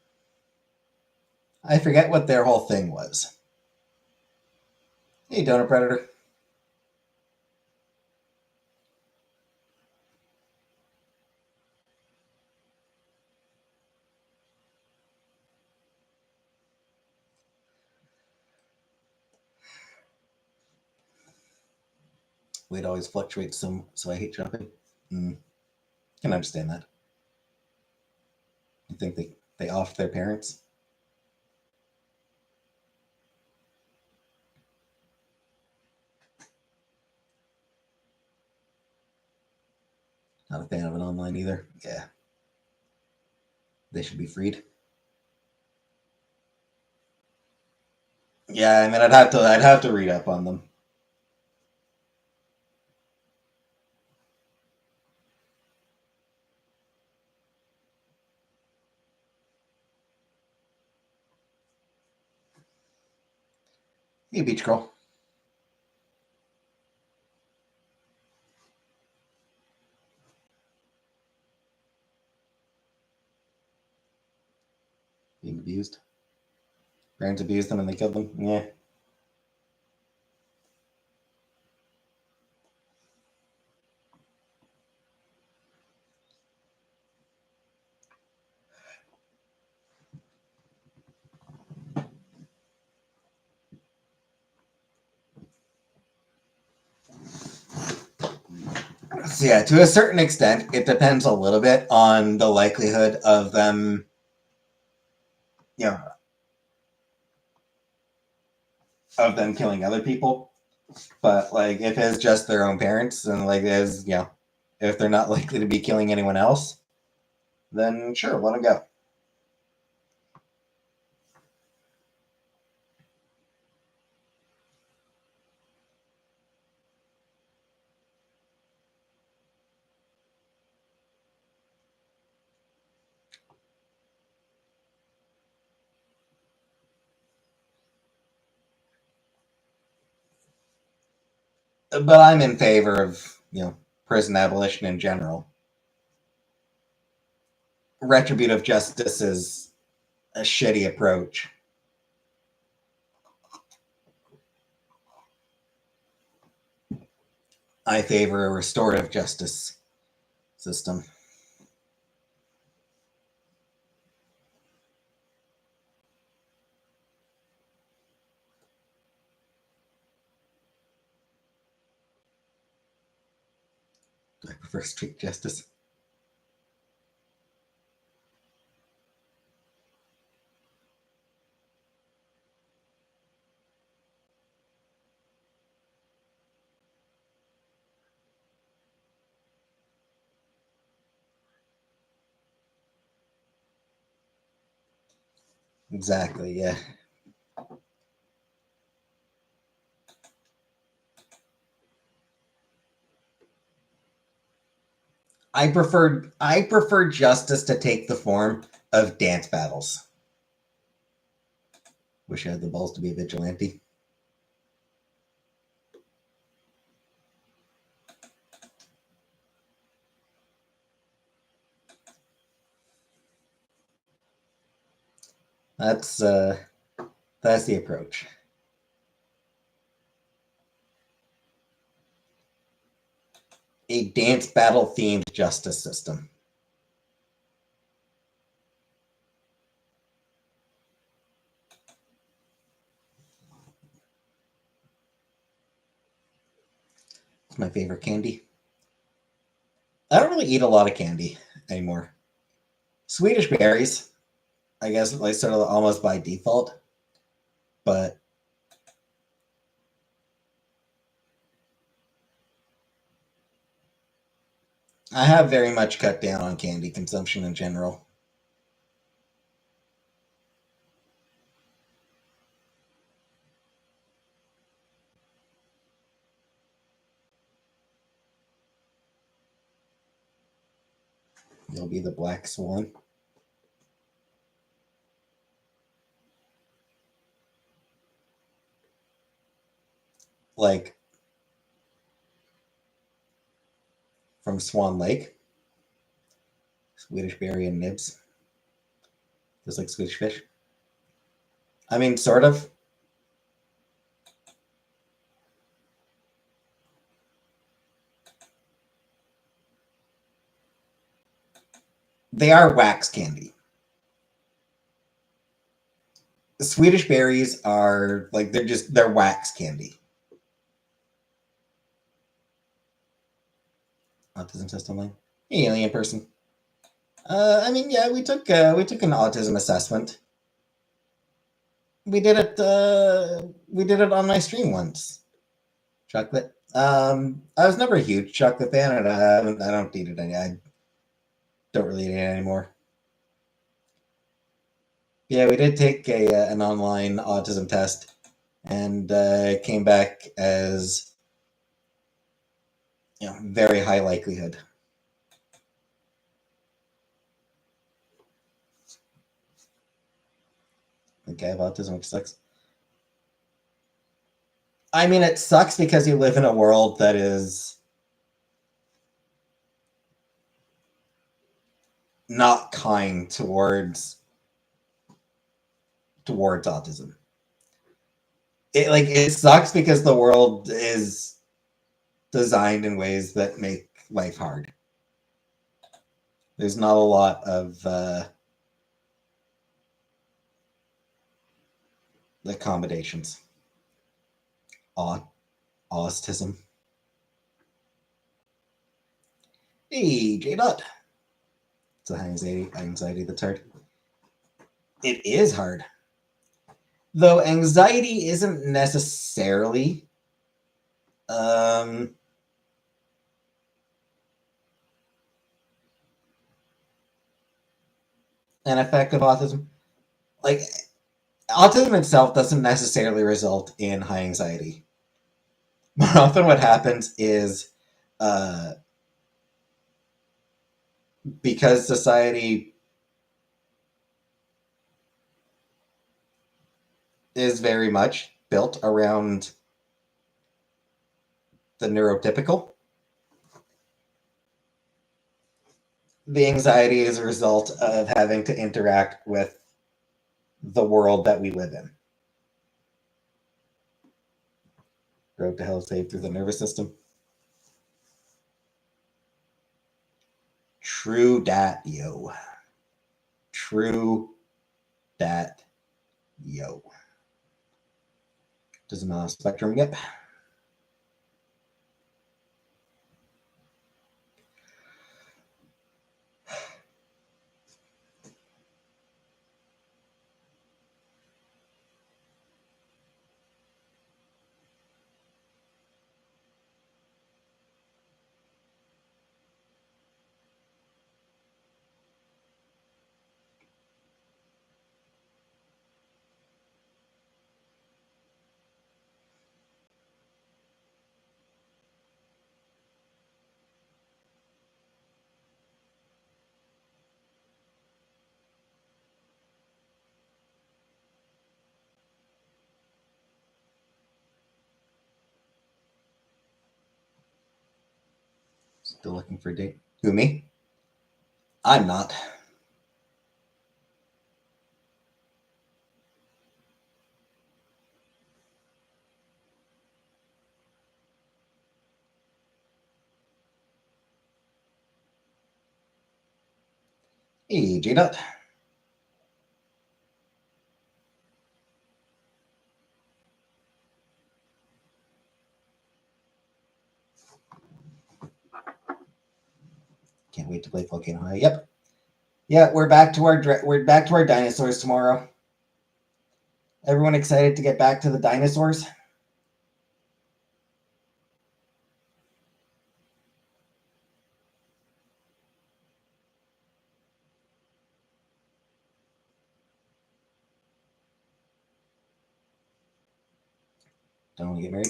I forget what their whole thing was. Hey, Donut Predator. Weight always fluctuates, so I hate shopping. Can understand that. You think they off their parents? Not a fan of it online either. Yeah, they should be freed. Yeah, I mean, I'd have to read up on them. Hey, Beach Girl. Being abused. Parents abused them and they killed them. Yeah. So yeah, to a certain extent, it depends a little bit on the likelihood of them, you know, of them killing other people. But like, if it's just their own parents, and like, as if they're not likely to be killing anyone else, then sure, let them go. But I'm in favor of prison abolition in general. Retributive justice is a shitty approach. I favor a restorative justice system. I prefer strict justice. Exactly, yeah. I prefer justice to take the form of dance battles. Wish I had the balls to be a vigilante. That's the approach. A dance battle themed justice system. It's my favorite candy. I don't really eat a lot of candy anymore. Swedish berries, I guess, like sort of almost by default, but I have very much cut down on candy consumption in general. You'll be the black swan. Like from Swan Lake, Swedish berry and nibs, just like Swedish fish. I mean, sort of. They are wax candy. The Swedish berries are like they're wax candy. Autism test online. Hey, alien person. I mean, yeah, we took an autism assessment. We did it on my stream once. Chocolate. I was never a huge chocolate fan, and I don't eat it any. I don't really eat it anymore. Yeah, we did take an online autism test, and came back as very high likelihood. Okay, I have autism, which sucks. I mean, it sucks because you live in a world that is not kind towards autism. It sucks because the world is designed in ways that make life hard. There's not a lot of accommodations. Autism. Hey, J Dot. It's a anxiety that's hard. It is hard. Though anxiety isn't necessarily um, an effect of autism. Like, autism itself doesn't necessarily result in high anxiety. More often, what happens is uh, because society is very much built around the neurotypical, the anxiety is a result of having to interact with the world that we live in. Road to hell saved through the nervous system. True dat, yo. True dat, yo. Does a spectrum get? Still looking for a date. Who, me? I'm not. Hey, J-Dot. Can't wait to play Volcano High. Yep. Yeah, we're back to our dinosaurs tomorrow. Everyone excited to get back to the dinosaurs? Don't want to get married?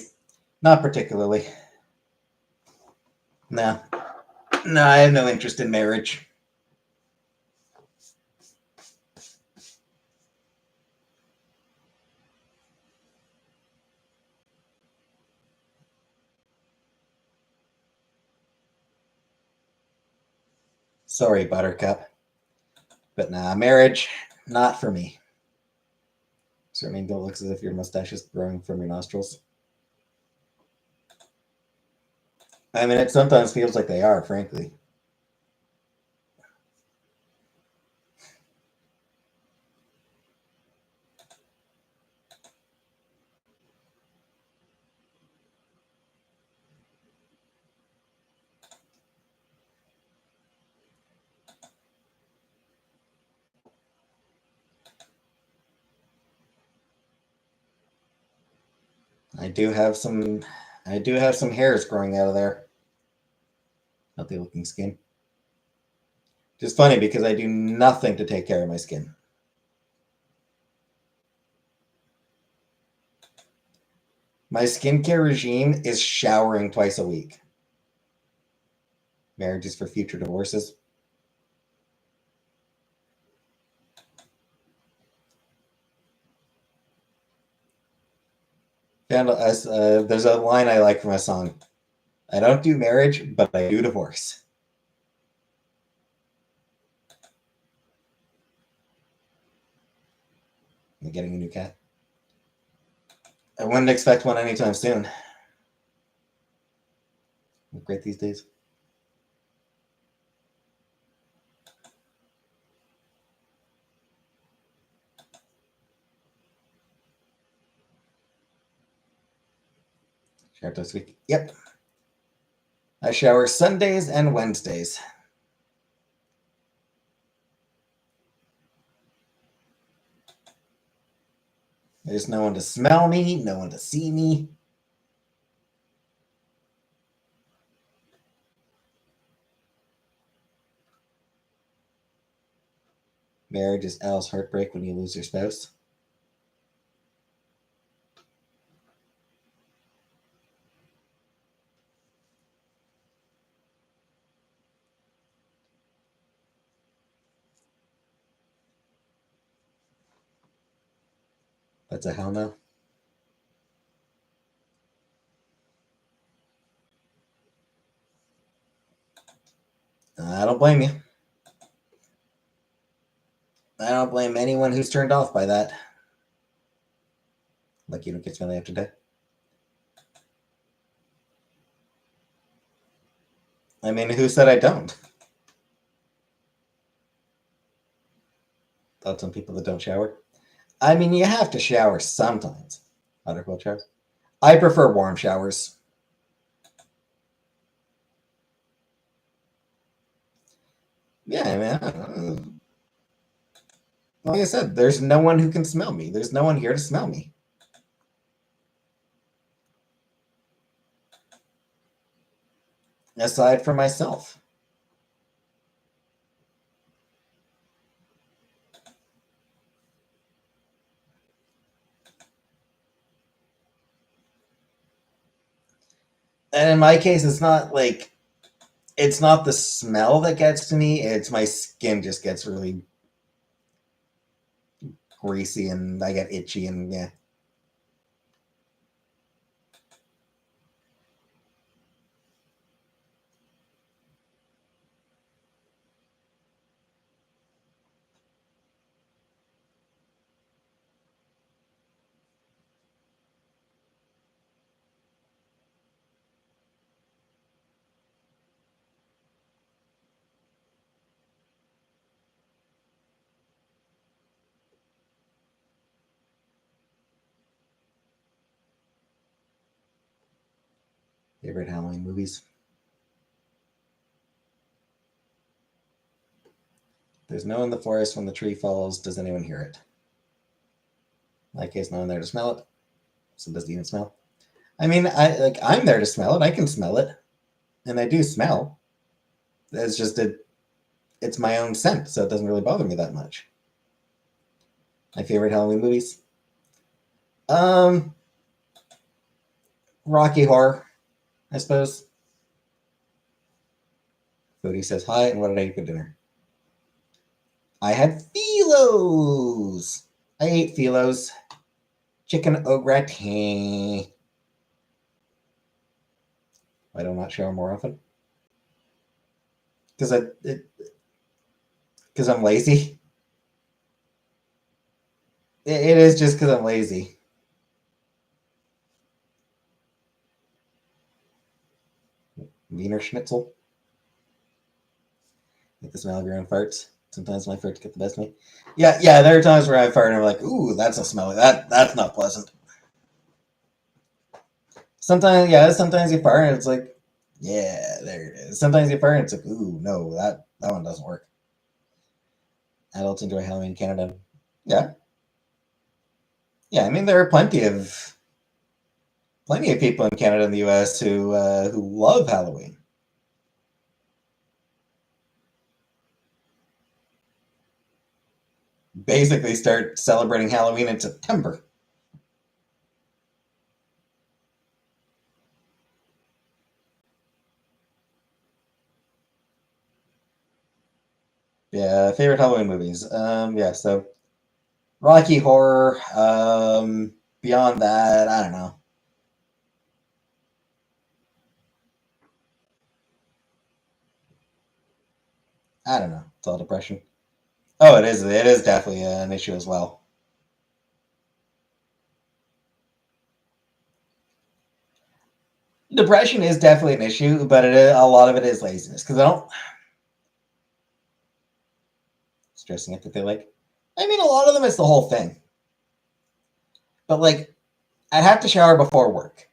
Not particularly. No. No, I have no interest in marriage. Sorry, Buttercup. But nah, marriage, not for me. Certainly don't look as if your mustache is growing from your nostrils. I mean, it sometimes feels like they are, frankly. I do have some hairs growing out of there. Healthy looking skin. Just funny because I do nothing to take care of my skin. My skincare regime is showering twice a week. Marriage is for future divorces. There's a line I like from a song. I don't do marriage, but I do divorce. I'm getting a new cat. I wouldn't expect one anytime soon. Great these days. Shower this week. Yep. I shower Sundays and Wednesdays. There's no one to smell me, no one to see me. Marriage is Al's heartbreak when you lose your spouse. That's a hell no. I don't blame you. I don't blame anyone who's turned off by that. Like you don't get smelly after day. I mean, who said I don't? Thoughts on people that don't shower? I mean, you have to shower sometimes. Hot cold showers? I prefer warm showers. Yeah, man. Like I said, there's no one who can smell me. There's no one here to smell me. Aside from myself. And in my case, it's not the smell that gets to me. It's my skin just gets really greasy and I get itchy and yeah. Favorite Halloween movies? There's no in the forest when the tree falls. Does anyone hear it? In my case, no one there to smell it. So does it even smell? I mean, I'm there to smell it. I can smell it, and I do smell. It's just it's my own scent, so it doesn't really bother me that much. My favorite Halloween movies? Um, Rocky Horror, I suppose. Foodie says hi, and what did I eat for dinner? I had philos. I ate philos. Chicken au gratin. Why do I not shower more often? Because I'm lazy. It is just because I'm lazy. Wiener Schnitzel. Like the smell of your own farts. Sometimes my farts get the best of me. Yeah. There are times where I fart and I'm like, ooh, that's a smell. That's not pleasant. Sometimes you fart and it's like, yeah, there it is. Sometimes you fart and it's like, ooh, no, that one doesn't work. Adults enjoy Halloween in Canada. Yeah. Yeah, I mean there are plenty of people in Canada and the US who love Halloween. Basically start celebrating Halloween in September. Yeah, favorite Halloween movies. Yeah, so Rocky Horror. Beyond that, I don't know. I don't know. It's all depression. Oh, it is. It is definitely an issue as well. Depression is definitely an issue, but a lot of it is laziness because I don't stressing it that they like. I mean, a lot of them is the whole thing, but like I'd have to shower before work.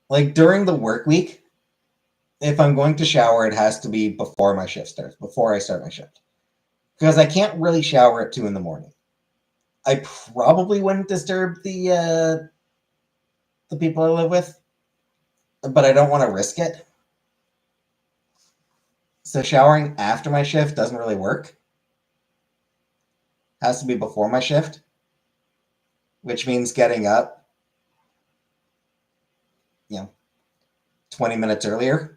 Like during the work week, if I'm going to shower, it has to be before my shift starts, before I start my shift, because I can't really shower at 2 in the morning. I probably wouldn't disturb the people I live with, but I don't want to risk it. So showering after my shift doesn't really work. Has to be before my shift, which means getting up, you know, 20 minutes earlier.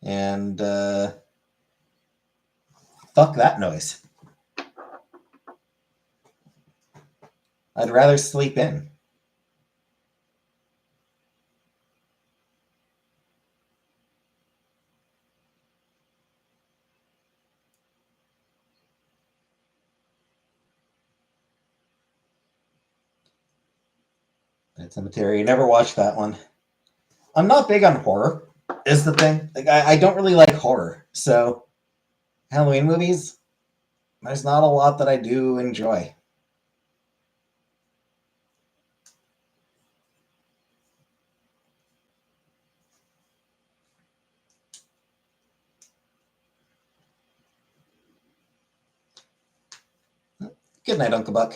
And fuck that noise. I'd rather sleep in. Pet Cemetery. Never watched that one. I'm not big on horror. Is the thing. Like I don't really like horror. So Halloween movies, there's not a lot that I do enjoy. Good night, Uncle Buck.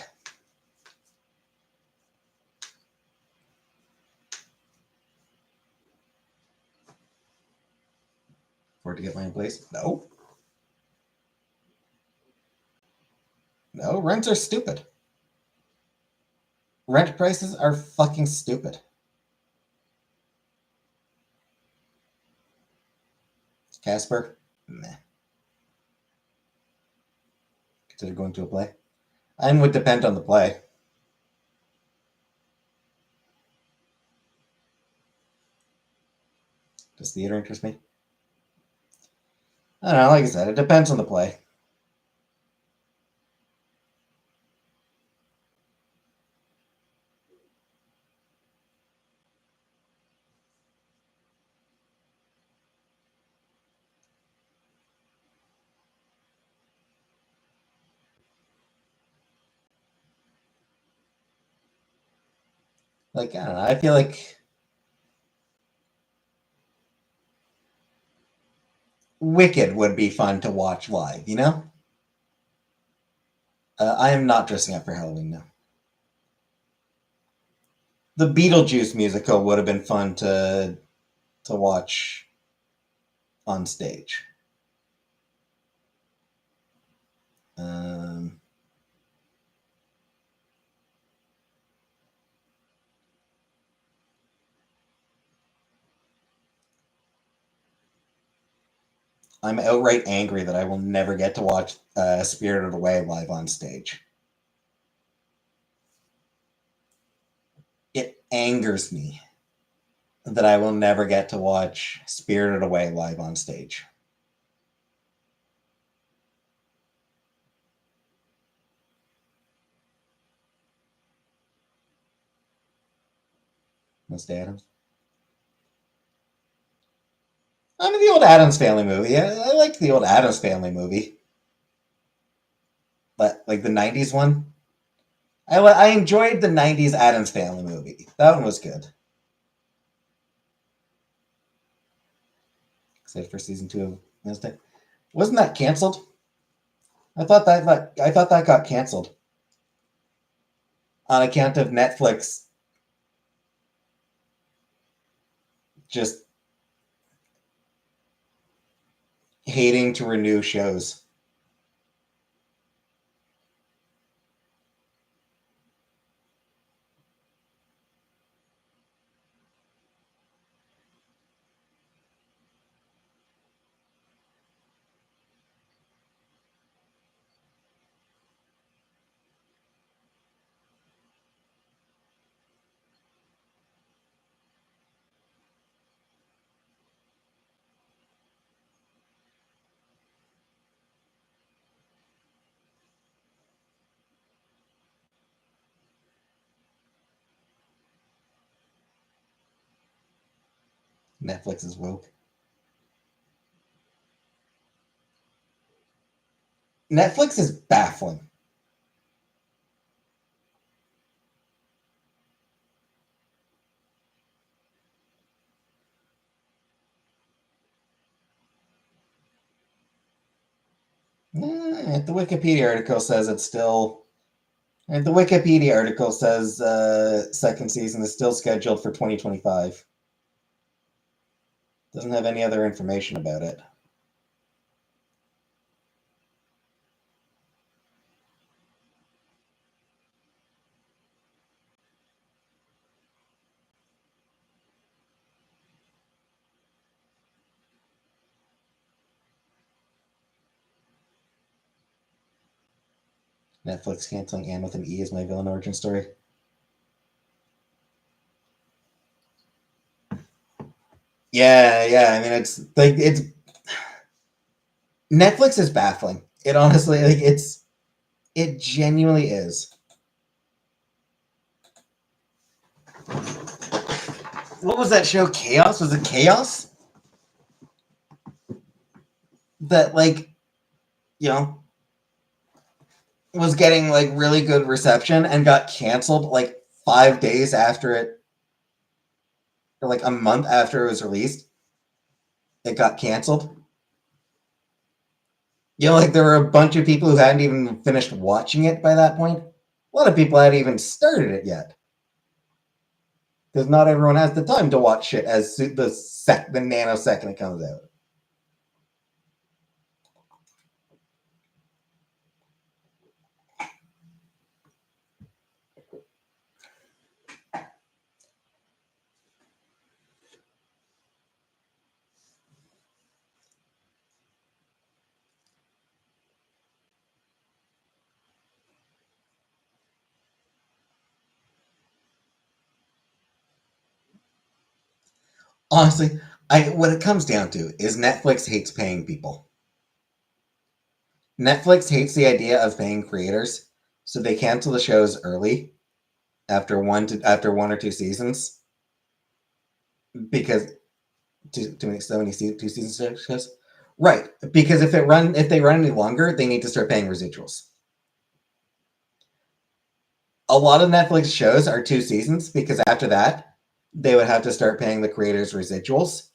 Afford to get my own place? No. No, rents are stupid. Rent prices are fucking stupid. Casper? Meh. Consider going to a play? I would depend on the play. Does theater interest me? I don't know, like I said, it depends on the play. Like, I don't know. I feel like Wicked would be fun to watch live, you know? I am not dressing up for Halloween now. The Beetlejuice musical would have been fun to watch on stage. Um, I'm outright angry that I will never get to watch Spirited Away live on stage. It angers me that I will never get to watch Spirited Away live on stage. Mr. Adams. I mean, the old Adams Family movie. I like the old Adams Family movie, but like the '90s one. I enjoyed the '90s Adams Family movie. That one was good. Except for season 2 of Wednesday. Wasn't that canceled? I thought that got canceled on account of Netflix just hating to renew shows. Netflix is woke. Netflix is baffling. The Wikipedia article says it's still. The Wikipedia article says second season is still scheduled for 2025. Doesn't have any other information about it. Netflix canceling Anne with an E is my villain origin story. Yeah. I mean, it's Netflix is baffling. It honestly, it genuinely is. What was that show? Chaos? Was it Chaos? That you know was getting like really good reception and got canceled like 5 days after it, or like a month after it was released. It got canceled. Like there were a bunch of people who hadn't even finished watching it by that point. A lot of people hadn't even started it yet. Because not everyone has the time to watch shit as the nanosecond it comes out. Honestly, what it comes down to is Netflix hates paying people. Netflix hates the idea of paying creators, so they cancel the shows early after one or two seasons because to make so many 2 season shows. Right, because if they run any longer, they need to start paying residuals. a lot of Netflix shows are 2 seasons because after that, they would have to start paying the creators residuals.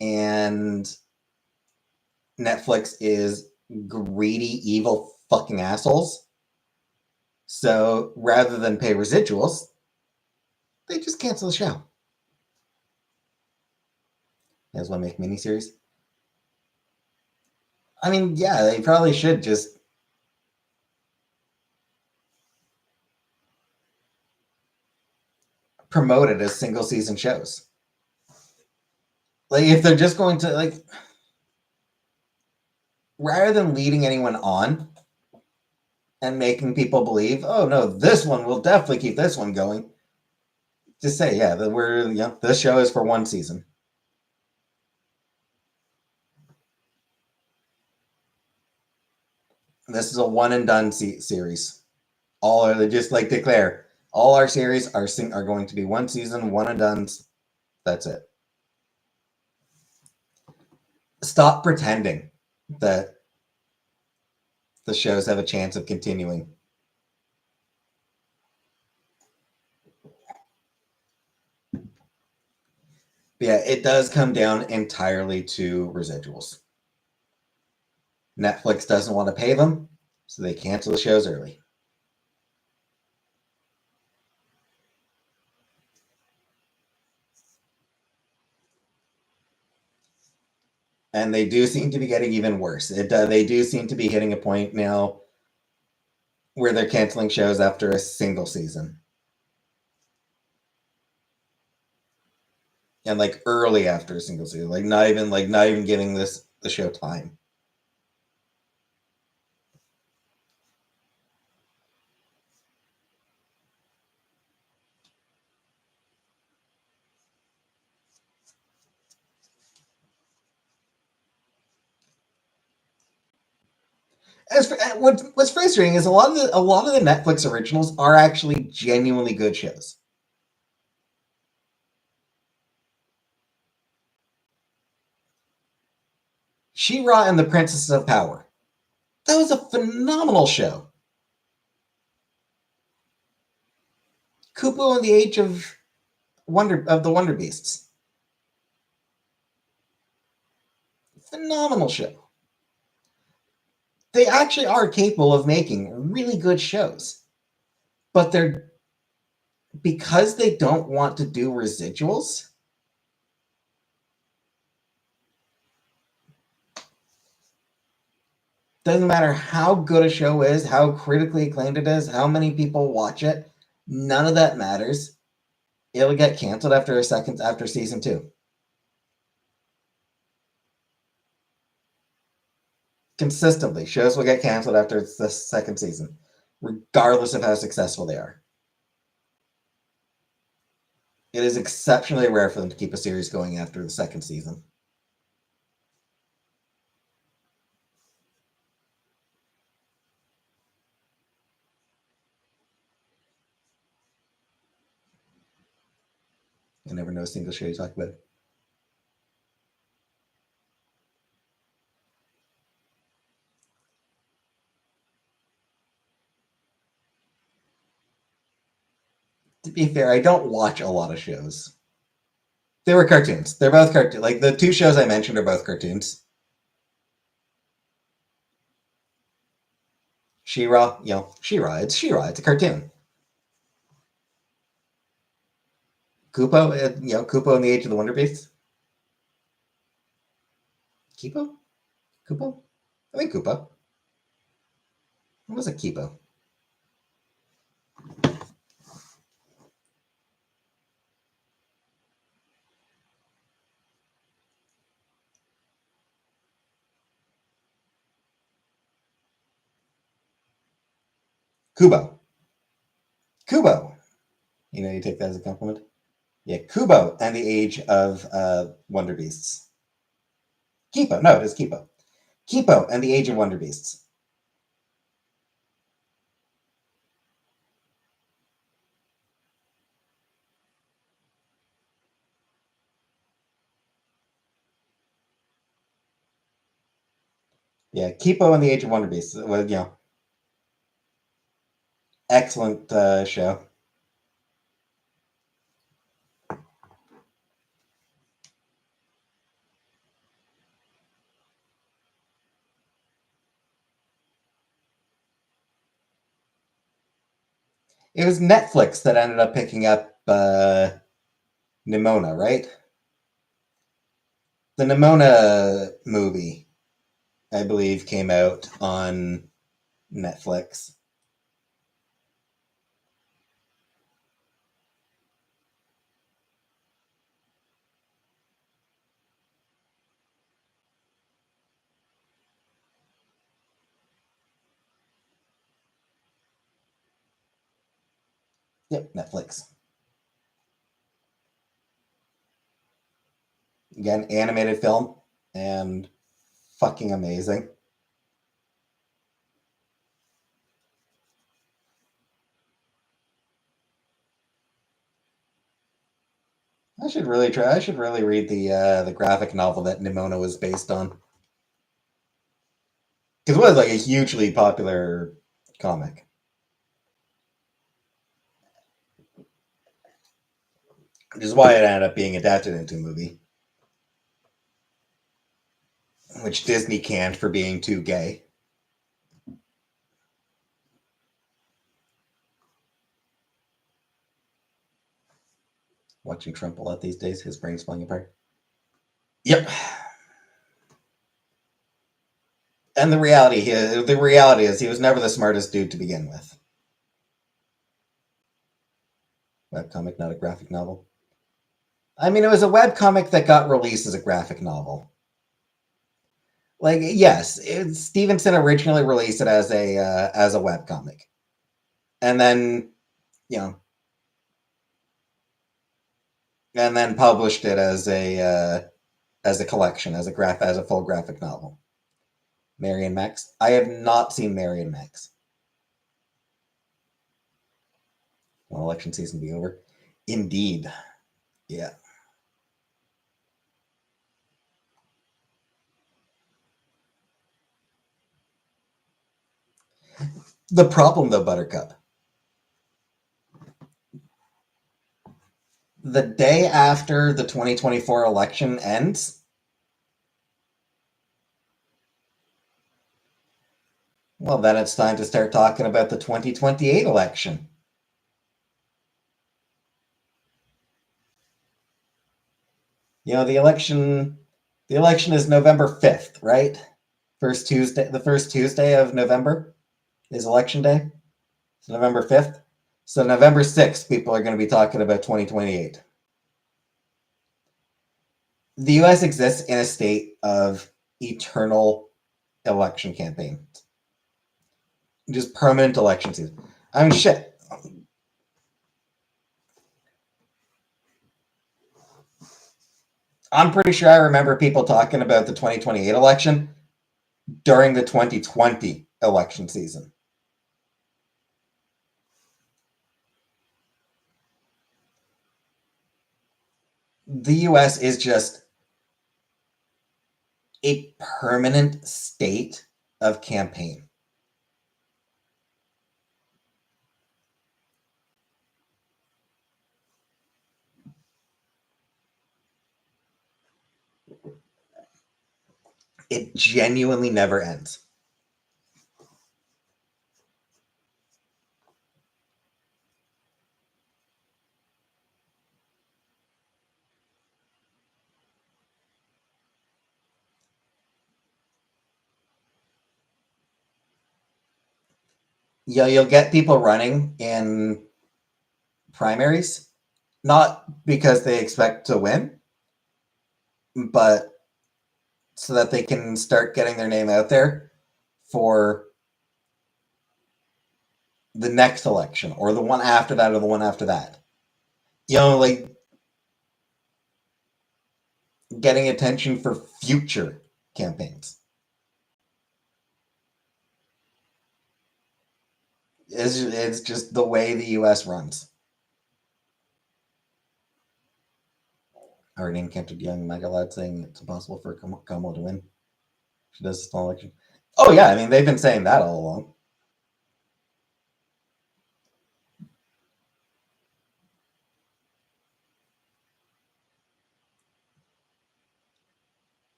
And Netflix is greedy, evil fucking assholes. So rather than pay residuals, they just cancel the show. They just want to make miniseries. I mean, yeah, they probably should just promote it as single season shows. Like, if they're just going to, like, rather than leading anyone on and making people believe, oh no, this one will definitely keep this one going, just say, yeah, that this show is for 1 season. This is a one and done series. They just like declare all our series are going to be 1 season, one and done. That's it. Stop pretending that the shows have a chance of continuing. But yeah, it does come down entirely to residuals. Netflix doesn't want to pay them, so they cancel the shows early. And they do seem to be getting even worse. They do seem to be hitting a point now where they're canceling shows after a single season. And like early after a single season, not even giving the show time. What's frustrating is a lot of the Netflix originals are actually genuinely good shows. She-Ra and the Princesses of Power. That was a phenomenal show. Kupo and the Age of the Wonder Beasts. Phenomenal show. They actually are capable of making really good shows. But because they don't want to do residuals, doesn't matter how good a show is, how critically acclaimed it is, how many people watch it, none of that matters. It'll get canceled after season 2. Consistently, shows will get canceled after the second season, regardless of how successful they are. It is exceptionally rare for them to keep a series going after the second season. I never know a single show you talk about. To be fair, I don't watch a lot of shows. They were cartoons. They're both cartoons. Like, the 2 shows I mentioned are both cartoons. She-Ra, She-Ra. It's She-Ra. It's a cartoon. Kupo, Kupo and the Age of the Wonder Beasts. Kupo? I think Kupo. What was a Kipo? Kubo. You take that as a compliment. Yeah, Kubo and the Age of Wonder Beasts. Kipo. No, it is Kipo. Kipo and the Age of Wonder Beasts. Yeah, Kipo and the Age of Wonder Beasts. Well, Excellent show. It was Netflix that ended up picking up Nimona, right? The Nimona movie, I believe, came out on Netflix. Yep, Netflix. Again, animated film and fucking amazing. I should really try. I should really read the graphic novel that Nimona was based on, because it was like a hugely popular comic, which is why it ended up being adapted into a movie, which Disney canned for being too gay. Watching Trump a lot these days, his brain's falling apart. Yep. And the reality is he was never the smartest dude to begin with. Webcomic, not a graphic novel. I mean, it was a webcomic that got released as a graphic novel. Like, yes, Stevenson originally released it as a webcomic, and then you know, and then published it as a collection, as a full graphic novel. Mary and Max. I have not seen Mary and Max. Will election season be over? Indeed. Yeah. The problem, though, Buttercup, the day after the 2024 election ends, well, then it's time to start talking about the 2028 election. You know, the election is November 5th, right? The first Tuesday of November is election day. It's November 5th. So November 6th, people are going to be talking about 2028. The US exists in a state of eternal election campaign. Just permanent election season. I mean, shit. I'm pretty sure I remember people talking about the 2028 election during the 2020 election season. The US is just a permanent state of campaign. It genuinely never ends. Yeah, you'll get people running in primaries, not because they expect to win, but so that they can start getting their name out there for the next election or the one after that or the one after that. You know, like getting attention for future campaigns. It's just the way the US runs. Already encountered young MAGA lad saying it's impossible for Kamala to win. She does a small election. Oh, yeah. I mean, they've been saying that all along.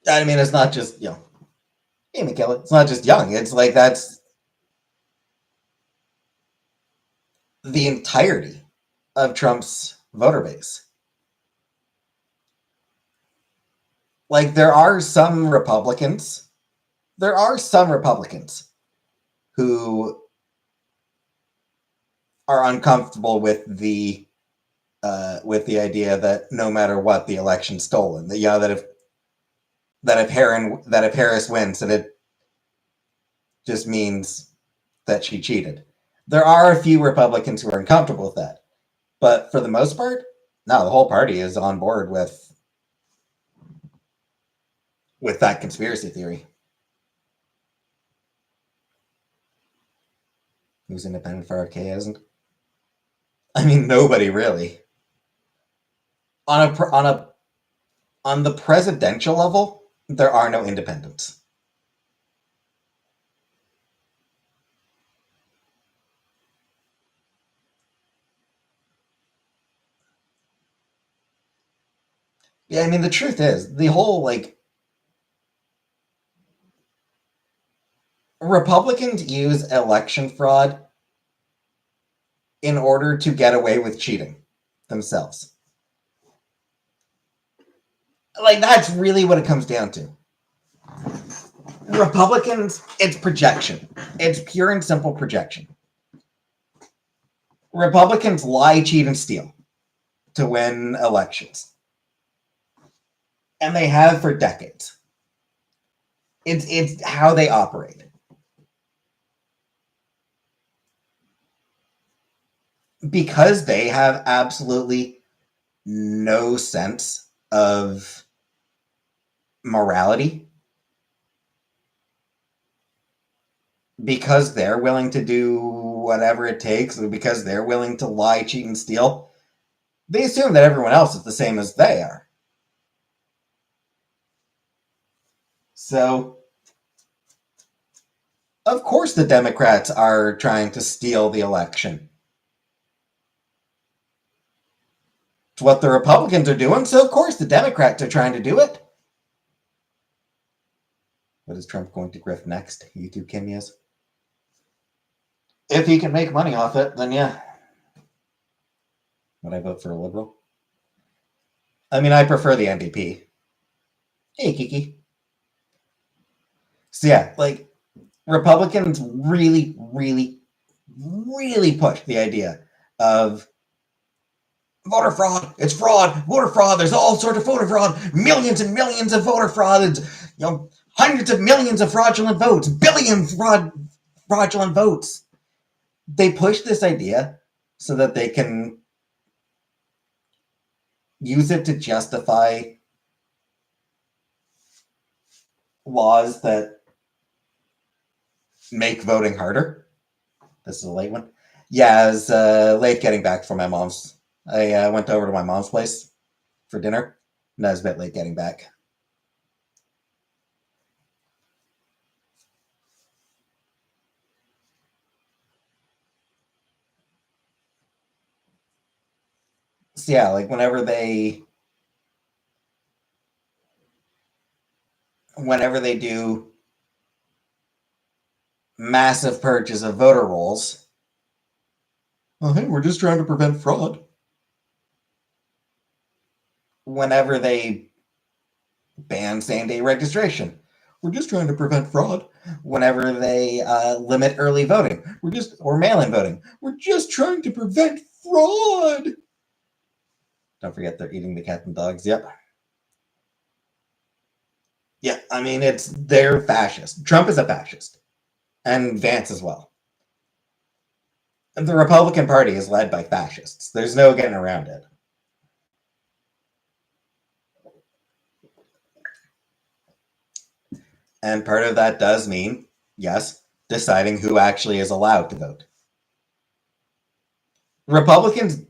I mean, it's not just, hey, Michaela, it's not just Young. It's like that's the entirety of Trump's voter base. Like there are some Republicans who are uncomfortable with the idea that no matter what, the election's stolen. That that if Harris wins, that it just means that she cheated. There are a few Republicans who are uncomfortable with that, but for the most part, no, the whole party is on board with that conspiracy theory. Who's independent for RK isn't? I mean, nobody really. On the presidential level, there are no independents. Yeah, I mean, the truth is, the whole Republicans use election fraud in order to get away with cheating themselves. Like, that's really what it comes down to. Republicans, it's projection. It's pure and simple projection. Republicans lie, cheat, and steal to win elections. And they have for decades. It's how they operate. Because they have absolutely no sense of morality, because they're willing to do whatever it takes, because they're willing to lie, cheat, and steal, they assume that everyone else is the same as they are. So, of course, the Democrats are trying to steal the election. It's what the Republicans are doing, so of course the Democrats are trying to do it. What is Trump going to grift next? YouTube cameos? If he can make money off it, then yeah. Would I vote for a liberal? I mean, I prefer the NDP. Hey, Kiki. So yeah, like, Republicans really, really, really push the idea of voter fraud. It's fraud. Voter fraud. There's all sorts of voter fraud. Millions and millions of voter fraud. Hundreds of millions of fraudulent votes. Billions fraudulent votes. They push this idea so that they can use it to justify laws that make voting harder. This is a late one. Yeah, I was late getting back from my mom's. I went over to my mom's place for dinner, and I was a bit late getting back. So yeah, like whenever they do massive purges of voter rolls, well, hey, we're just trying to prevent fraud. Whenever they ban same-day registration, we're just trying to prevent fraud. Whenever they limit early voting, or mail-in voting, we're just trying to prevent fraud. Don't forget they're eating the cats and dogs. Yep. Yeah, I mean, they're fascist. Trump is a fascist, and Vance as well. The Republican Party is led by fascists. There's no getting around it. And part of that does mean, yes, deciding who actually is allowed to vote. Republicans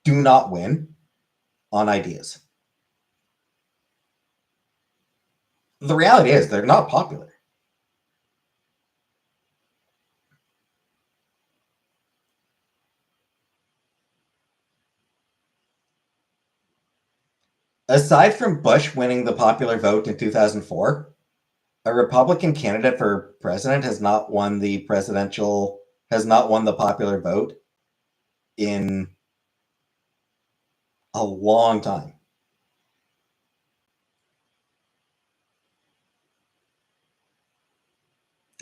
do not win on ideas. The reality is they're not popular. Aside from Bush winning the popular vote in 2004, a Republican candidate for president has not won the popular vote in a long time.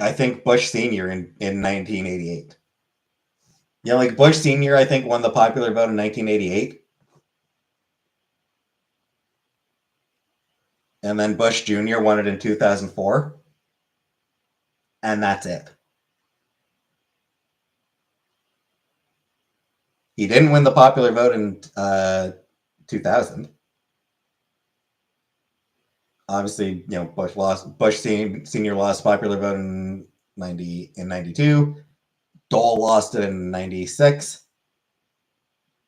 I think Bush Sr. in 1988. Yeah, like Bush Sr., I think, won the popular vote in 1988. And then Bush Jr. won it in 2004. And that's it. He didn't win the popular vote in 2000. Obviously, Bush Sr. lost popular vote in 92. Dole lost it in 96.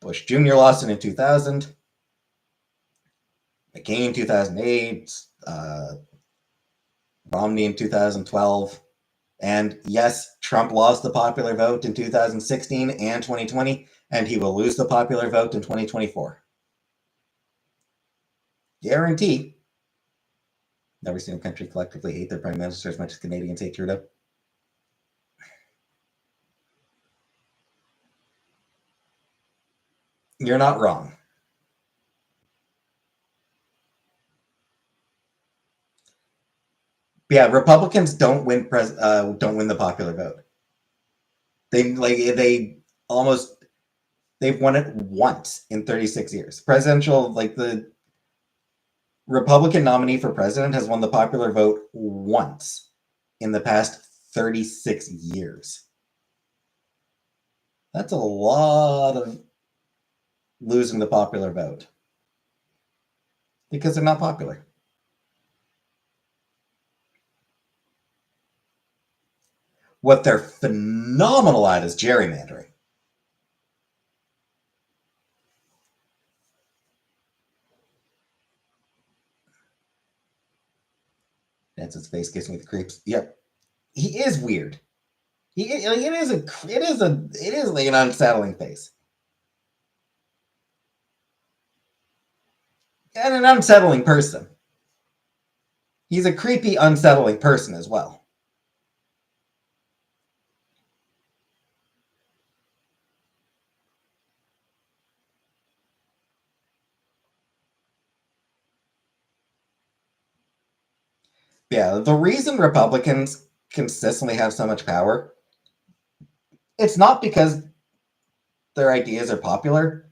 Bush Jr. lost it in 2000. McCain 2008. Romney in 2012. And yes, Trump lost the popular vote in 2016 and 2020, and he will lose the popular vote in 2024. Guarantee. Never seen a country collectively hate their prime minister as much as Canadians hate Trudeau. You're not wrong. Yeah, Republicans don't win the popular vote. They've won it once in 36 years. The Republican nominee for president has won the popular vote once in the past 36 years. That's a lot of losing the popular vote because they're not popular. What they're phenomenal at is gerrymandering. Nance's face gives me the creeps. Yep, he is weird. It is like an unsettling face. And an unsettling person. He's a creepy, unsettling person as well. Yeah, the reason Republicans consistently have so much power, it's not because their ideas are popular.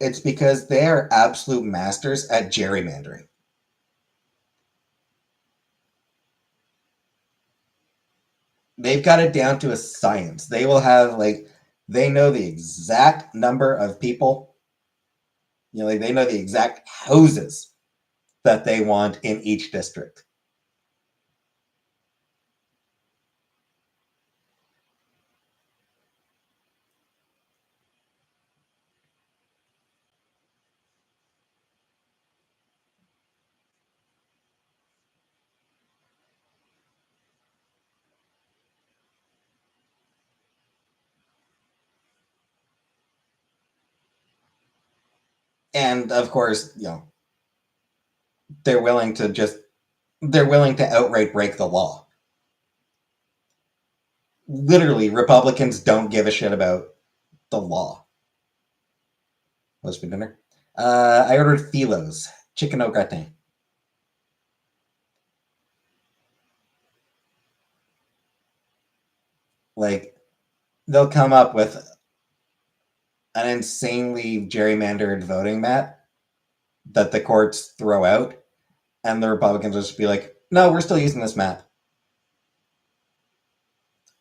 It's because they are absolute masters at gerrymandering. They've got it down to a science. They will have they know the exact number of people, they know the exact houses that they want in each district. And of course, they're willing to outright break the law. Literally, Republicans don't give a shit about the law. What's for dinner? I ordered Philo's chicken au gratin. They'll come up with an insanely gerrymandered voting map that the courts throw out, and the Republicans will just be like, "No, we're still using this map."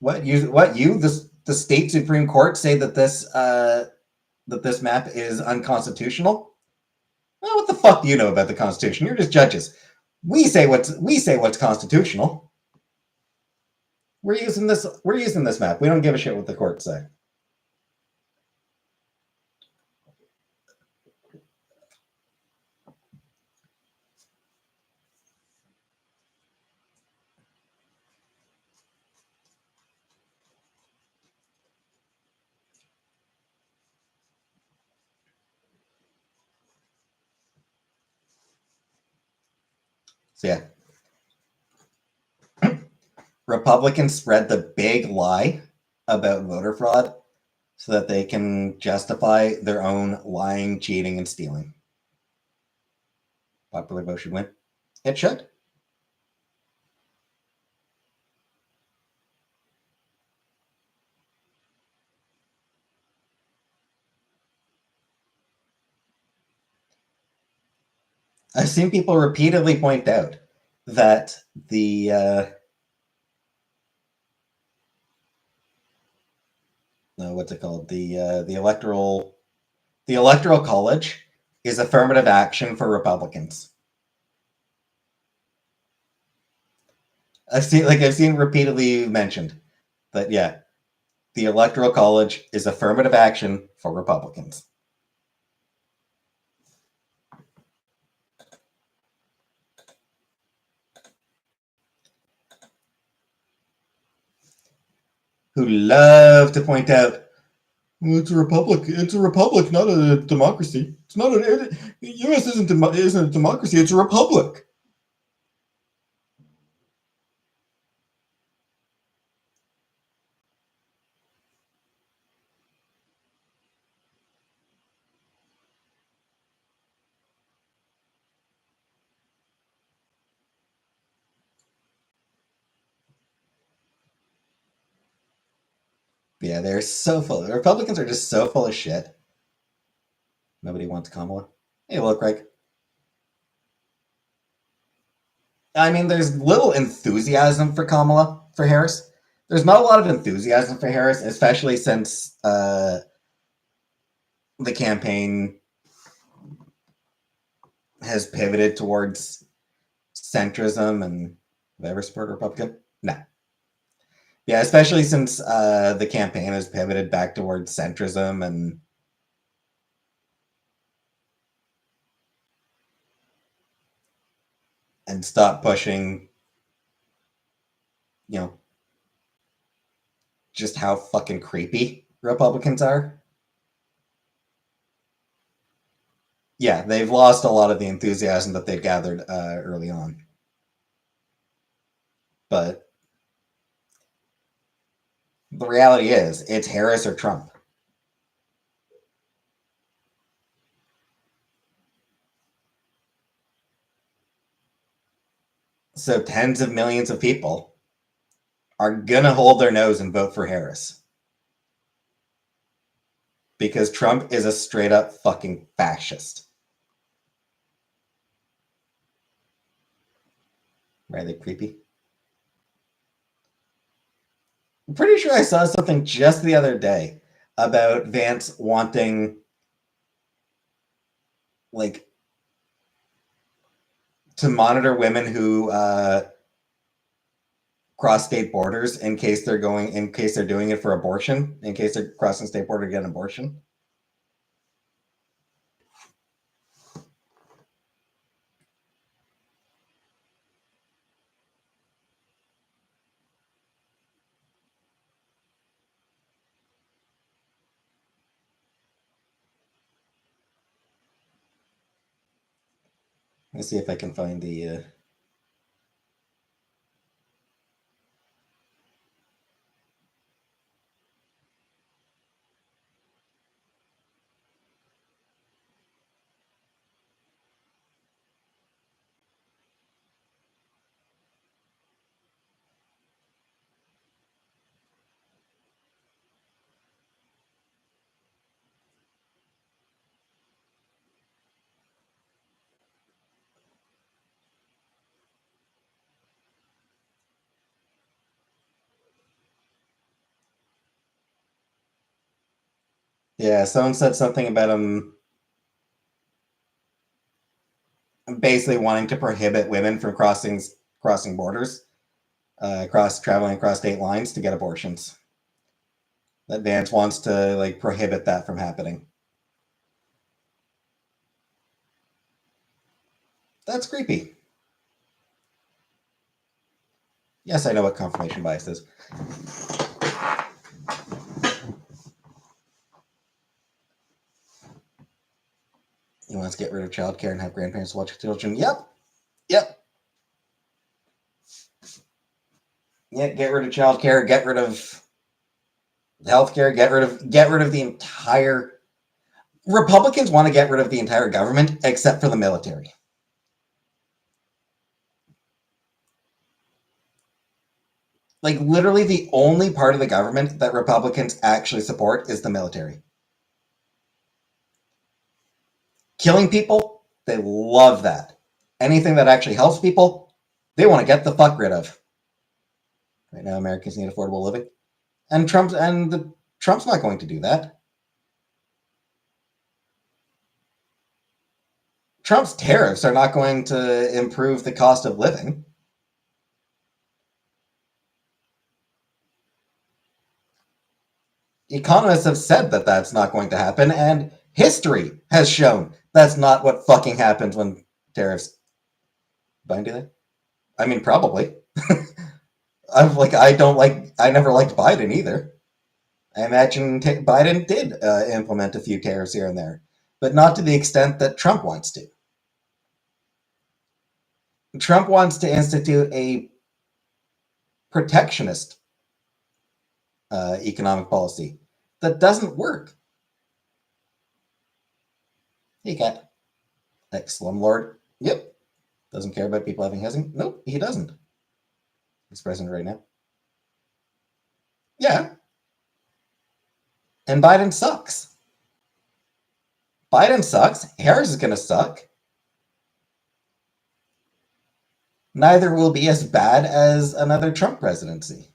The state Supreme Court say that this map is unconstitutional? Well, what the fuck do you know about the Constitution? You're just judges. We say what's constitutional. We're using this map. We don't give a shit what the courts say. So yeah. Republicans spread the big lie about voter fraud so that they can justify their own lying, cheating, and stealing. Popular vote should win. It should. I've seen people repeatedly point out that the what's it called? The electoral college is affirmative action for Republicans. I've seen repeatedly mentioned that the electoral college is affirmative action for Republicans. Who love to point out, well, it's a republic. It's a republic, not a democracy. It's not the U.S. isn't a democracy. It's a republic. Yeah, they're so full. The Republicans are just so full of shit. Nobody wants Kamala. Hey, look, Craig. I mean, there's little enthusiasm for Harris. There's not a lot of enthusiasm for Harris, especially since the campaign has pivoted towards centrism and whatever support Republican. No. Yeah, especially since the campaign has pivoted back towards centrism and stop pushing, just how fucking creepy Republicans are. Yeah, they've lost a lot of the enthusiasm that they've gathered early on. But the reality is, it's Harris or Trump. So tens of millions of people are going to hold their nose and vote for Harris. Because Trump is a straight up fucking fascist. Rather creepy. I'm pretty sure I saw something just the other day about Vance wanting, like, to monitor women who cross state borders in case they're doing it for abortion, in case they're crossing state border to get an abortion. Let's see if I can find the yeah, someone said something about him basically wanting to prohibit women from crossing borders, traveling across state lines to get abortions. That Vance wants to like prohibit that from happening. That's creepy. Yes, I know what confirmation bias is. He wants to get rid of childcare and have grandparents watch children. Yep. Yeah, get rid of childcare, get rid of healthcare, get rid of the entire. Republicans want to get rid of the entire government except for the military. Like, literally, the only part of the government that Republicans actually support is the military. Killing people, they love that. Anything that actually helps people, they want to get the fuck rid of. Right now, Americans need affordable living, and Trump's not going to do that. Trump's tariffs are not going to improve the cost of living. Economists have said that that's not going to happen, and history has shown that's not what fucking happens when tariffs bind, do they? I mean, probably. I never liked Biden either. I imagine Biden did implement a few tariffs here and there, but not to the extent that Trump wants to. Trump wants to institute a protectionist economic policy that doesn't work. He got ex-slumlord. Yep. Doesn't care about people having housing. Nope, he doesn't. He's president right now. Yeah. And Biden sucks. Biden sucks. Harris is going to suck. Neither will be as bad as another Trump presidency.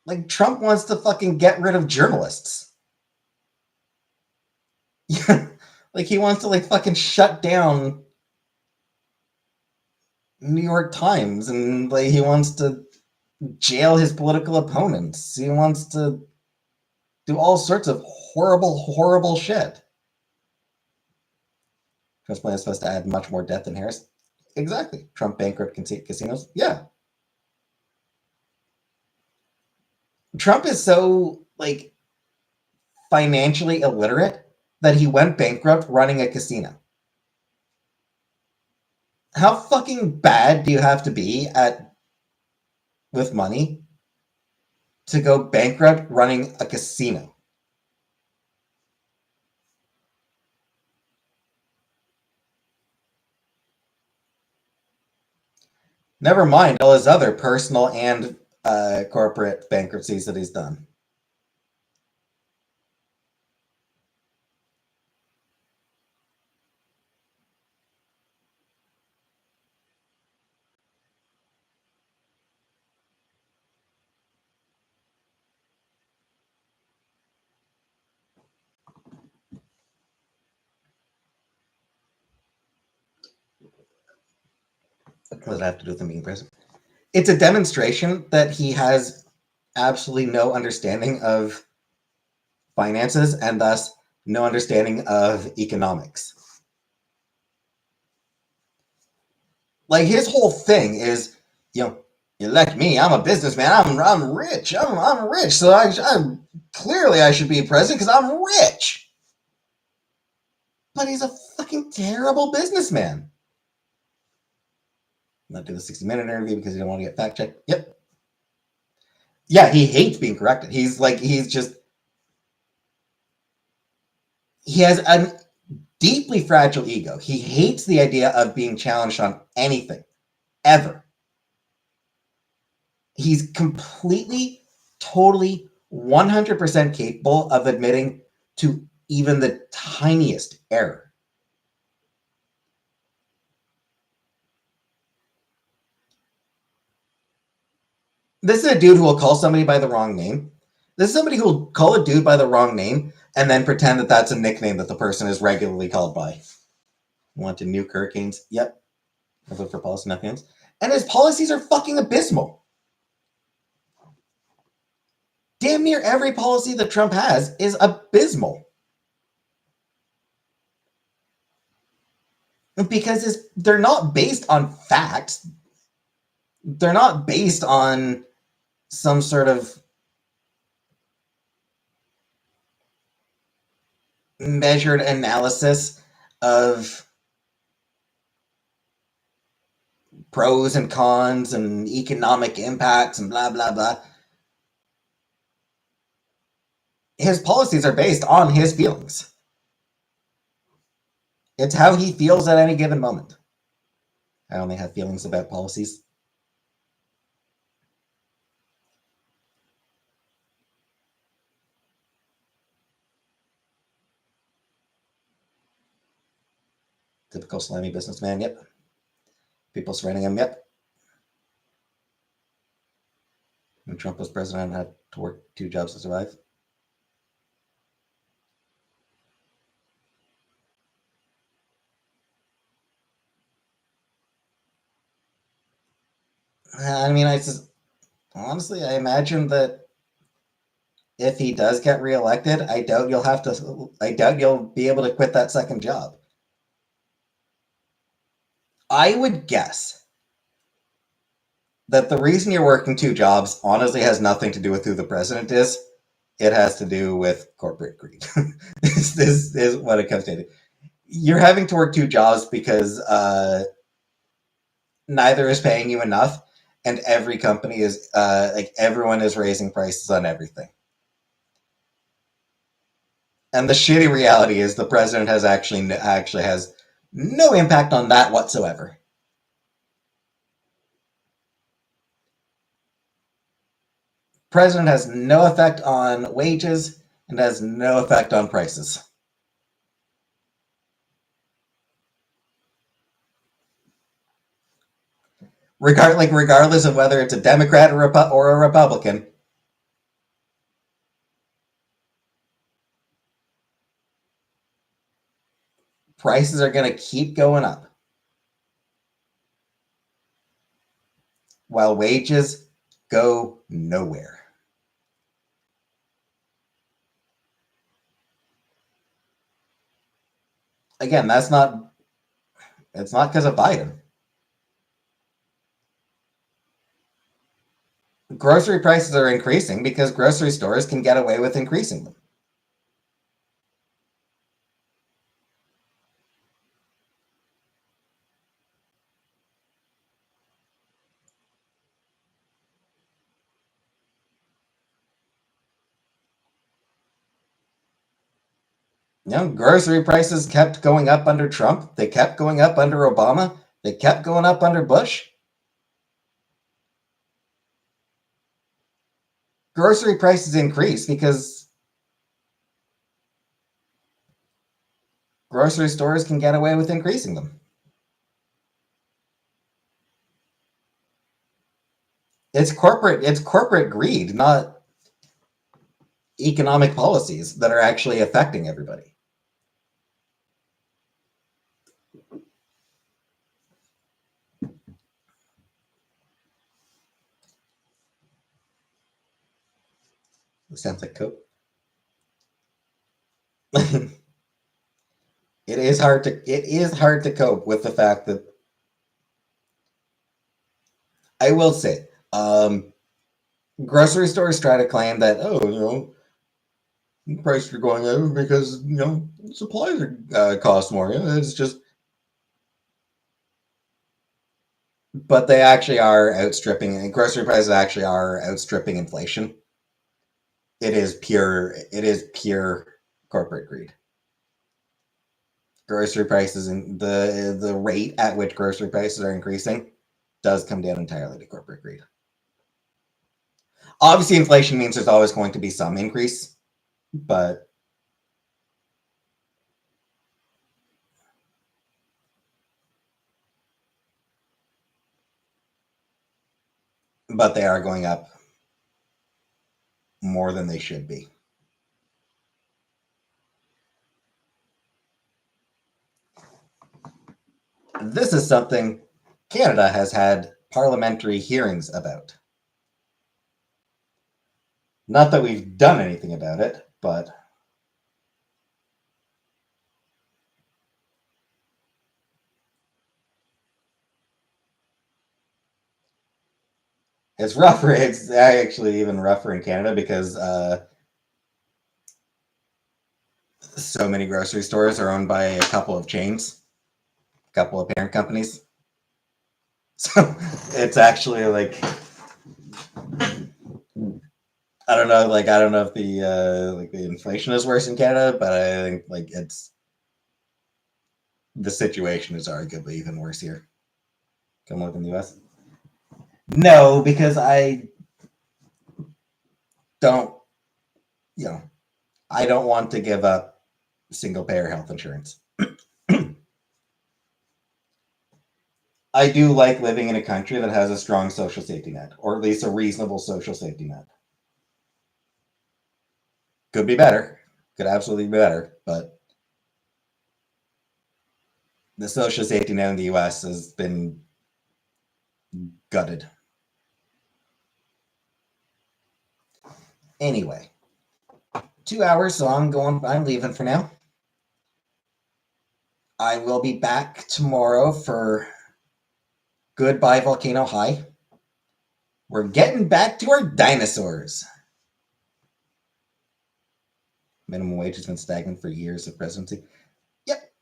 Like, Trump wants to fucking get rid of journalists. Yeah. Like, he wants to, like, fucking shut down New York Times, and, like, he wants to jail his political opponents. He wants to do all sorts of horrible, horrible shit. Trump's plan is supposed to add much more debt than Harris. Exactly. Trump bankrupt casinos. Yeah. Trump is so, like, financially illiterate that he went bankrupt running a casino. How fucking bad do you have to be with money to go bankrupt running a casino? Never mind all his other personal and corporate bankruptcies that he's done. What does that have to do with him being president? It's a demonstration that he has absolutely no understanding of finances and thus no understanding of economics. Like, his whole thing is, elect me. I'm a businessman. I'm rich. I'm rich. So I'm clearly I should be president because I'm rich. But he's a fucking terrible businessman. Not do the 60-minute interview because he don't want to get fact checked. Yep. Yeah, he hates being corrected. He has a deeply fragile ego. He hates the idea of being challenged on anything, ever. He's completely, totally, 100% capable of admitting to even the tiniest error. This is a dude who will call somebody by the wrong name. This is somebody who will call a dude by the wrong name and then pretend that that's a nickname that the person is regularly called by. Want to nuke hurricanes? Yep. I vote for policy nothings. And his policies are fucking abysmal. Damn near every policy that Trump has is abysmal. Because they're not based on facts. They're not based on some sort of measured analysis of pros and cons and economic impacts and blah, blah, blah. His policies are based on his feelings. It's how he feels at any given moment. I only have feelings about policies. Typical slimy businessman, yep. People surrounding him, yep. When Trump was president, I had to work 2 jobs to survive. I mean, honestly, I imagine that if he does get reelected, I doubt you'll be able to quit that second job. I would guess that the reason you're working 2 jobs honestly has nothing to do with who the president is. It has to do with corporate greed. this is what it comes down to. You're having to work 2 jobs because neither is paying you enough, and every company is everyone is raising prices on everything. And the shitty reality is the president has actually has no impact on that whatsoever. President has no effect on wages and has no effect on prices. Regardless of whether it's a Democrat or a Republican, prices are going to keep going up, while wages go nowhere. Again, it's not because of Biden. Grocery prices are increasing because grocery stores can get away with increasing them. Grocery prices kept going up under Trump. They kept going up under Obama. They kept going up under Bush. Grocery prices increase because grocery stores can get away with increasing them. It's corporate greed, not economic policies that are actually affecting everybody. It sounds like coke. It is hard to cope with the fact that I will say, grocery stores try to claim that prices are going up because supplies are cost more. It's just, but they actually are outstripping. Grocery prices actually are outstripping inflation. It is pure corporate greed. Grocery prices and the rate at which grocery prices are increasing does come down entirely to corporate greed. Obviously, inflation means there's always going to be some increase, but they are going up more than they should be. This is something Canada has had parliamentary hearings about. Not that we've done anything about it, but it's rougher. It's actually even rougher in Canada because so many grocery stores are owned by a couple of chains, a couple of parent companies. So it's actually like I don't know, like I don't know if the inflation is worse in Canada, but I think like it's the situation is arguably even worse here. Come look in the US. No, because I don't, you know, I don't want to give up single payer health insurance. I do like living in a country that has a strong social safety net, or at least a reasonable social safety net. Could be better, could absolutely be better, but the social safety net in the US has been gutted. Anyway, 2 hours, so I'm leaving for now. I will be back tomorrow for Goodbye Volcano High. We're getting back to our dinosaurs. Minimum wage has been stagnant for years of presidency. Yep.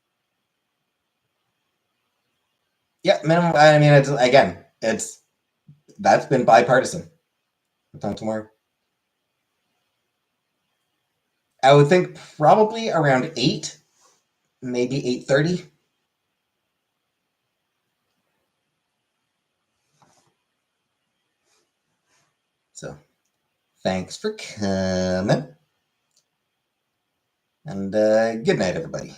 Yep. Minimum. I mean, it's that's been bipartisan. What time tomorrow? I would think probably around 8, maybe 8:30. So, thanks for coming, and good night, everybody.